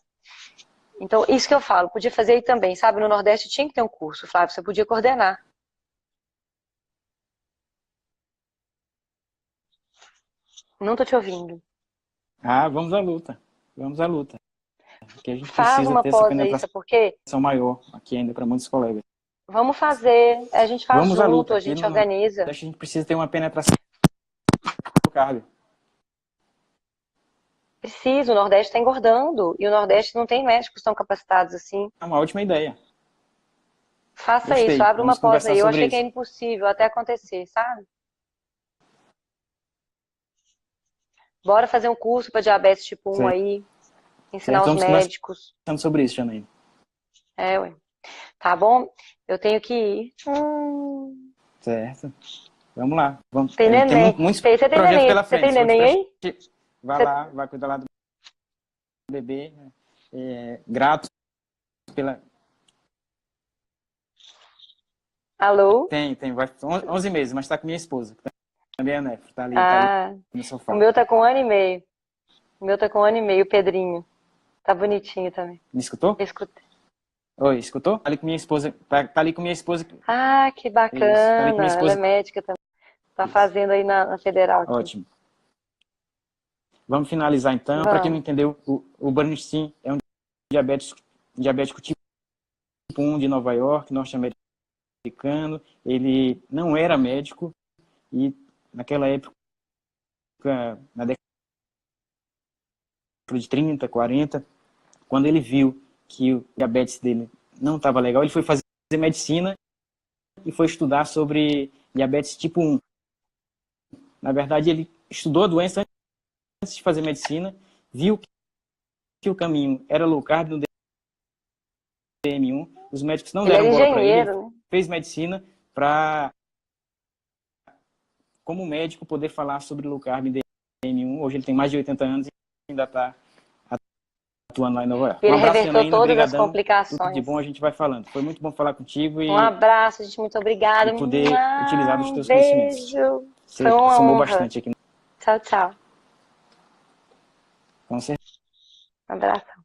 Então, isso que eu falo, podia fazer aí também, sabe? No Nordeste tinha que ter um curso, Flávio, você podia coordenar. Não tô te ouvindo. Vamos à luta. Vamos à luta. Porque a gente Faz precisa uma ter essa pós aí, sabe penetração por quê? maior aqui ainda para muitos colegas. Vamos fazer, a gente faz Vamos à junto, luta. a Aqui gente no organiza. Nordeste a gente precisa ter uma penetração do cardio. Precisa, o Nordeste está engordando, e o Nordeste não tem médicos tão capacitados assim. É uma ótima ideia. Faça isso, Gostei. abre uma Vamos pós conversar aí. Eu sobre achei que isso. era impossível até acontecer, sabe? Bora fazer um curso para diabetes tipo 1 Certo. aí, ensinar Certo. os Vamos médicos. conversando sobre isso, Janaína. Ué. Tá bom? Eu tenho que ir. Certo. Vamos lá. Vamos. Tem neném. Muitos Você tem projetos neném, pela você tem frente. neném aí? Vai lá, vai cuidar lá do bebê. Grato pela... Alô? Tem. Vai 11 meses, mas está com minha esposa. Também é nefro. Tá ali no O sofá. meu tá com 1 ano e meio. O meu tá com 1 ano e meio, o Pedrinho. Tá bonitinho também. Me escutou? Escuta. Oi, escutou? Tá ali com minha esposa. Tá ali com minha esposa. Que Isso, tá ali com minha bacana. Ela é esposa. médica também. Tá Isso. fazendo aí na Federal aqui. Ótimo. Vamos finalizar então. Para quem não entendeu, o Bernstein é um diabético tipo 1 de Nova York, norte-americano. Ele não era médico e naquela época, na década de 30, 40, quando ele viu que o diabetes dele não estava legal, ele foi fazer medicina e foi estudar sobre diabetes tipo 1. Na verdade, ele estudou a doença antes de fazer medicina, viu que o caminho era low carb no DM1, os médicos não deram bola para ele, né? fez medicina para, como médico, poder falar sobre low carb em DM1. Hoje ele tem mais de 80 anos e ainda está atuando lá em Nova York. Ele abraço, reverteu Janaína, todas brigadão, as complicações. tudo de bom, a gente vai falando. Foi muito bom falar contigo e um abraço, gente, muito obrigada. E poder utilizar dos teus conhecimentos. Você somou bastante aqui. Tchau, tchau. Com certeza. Um abraço.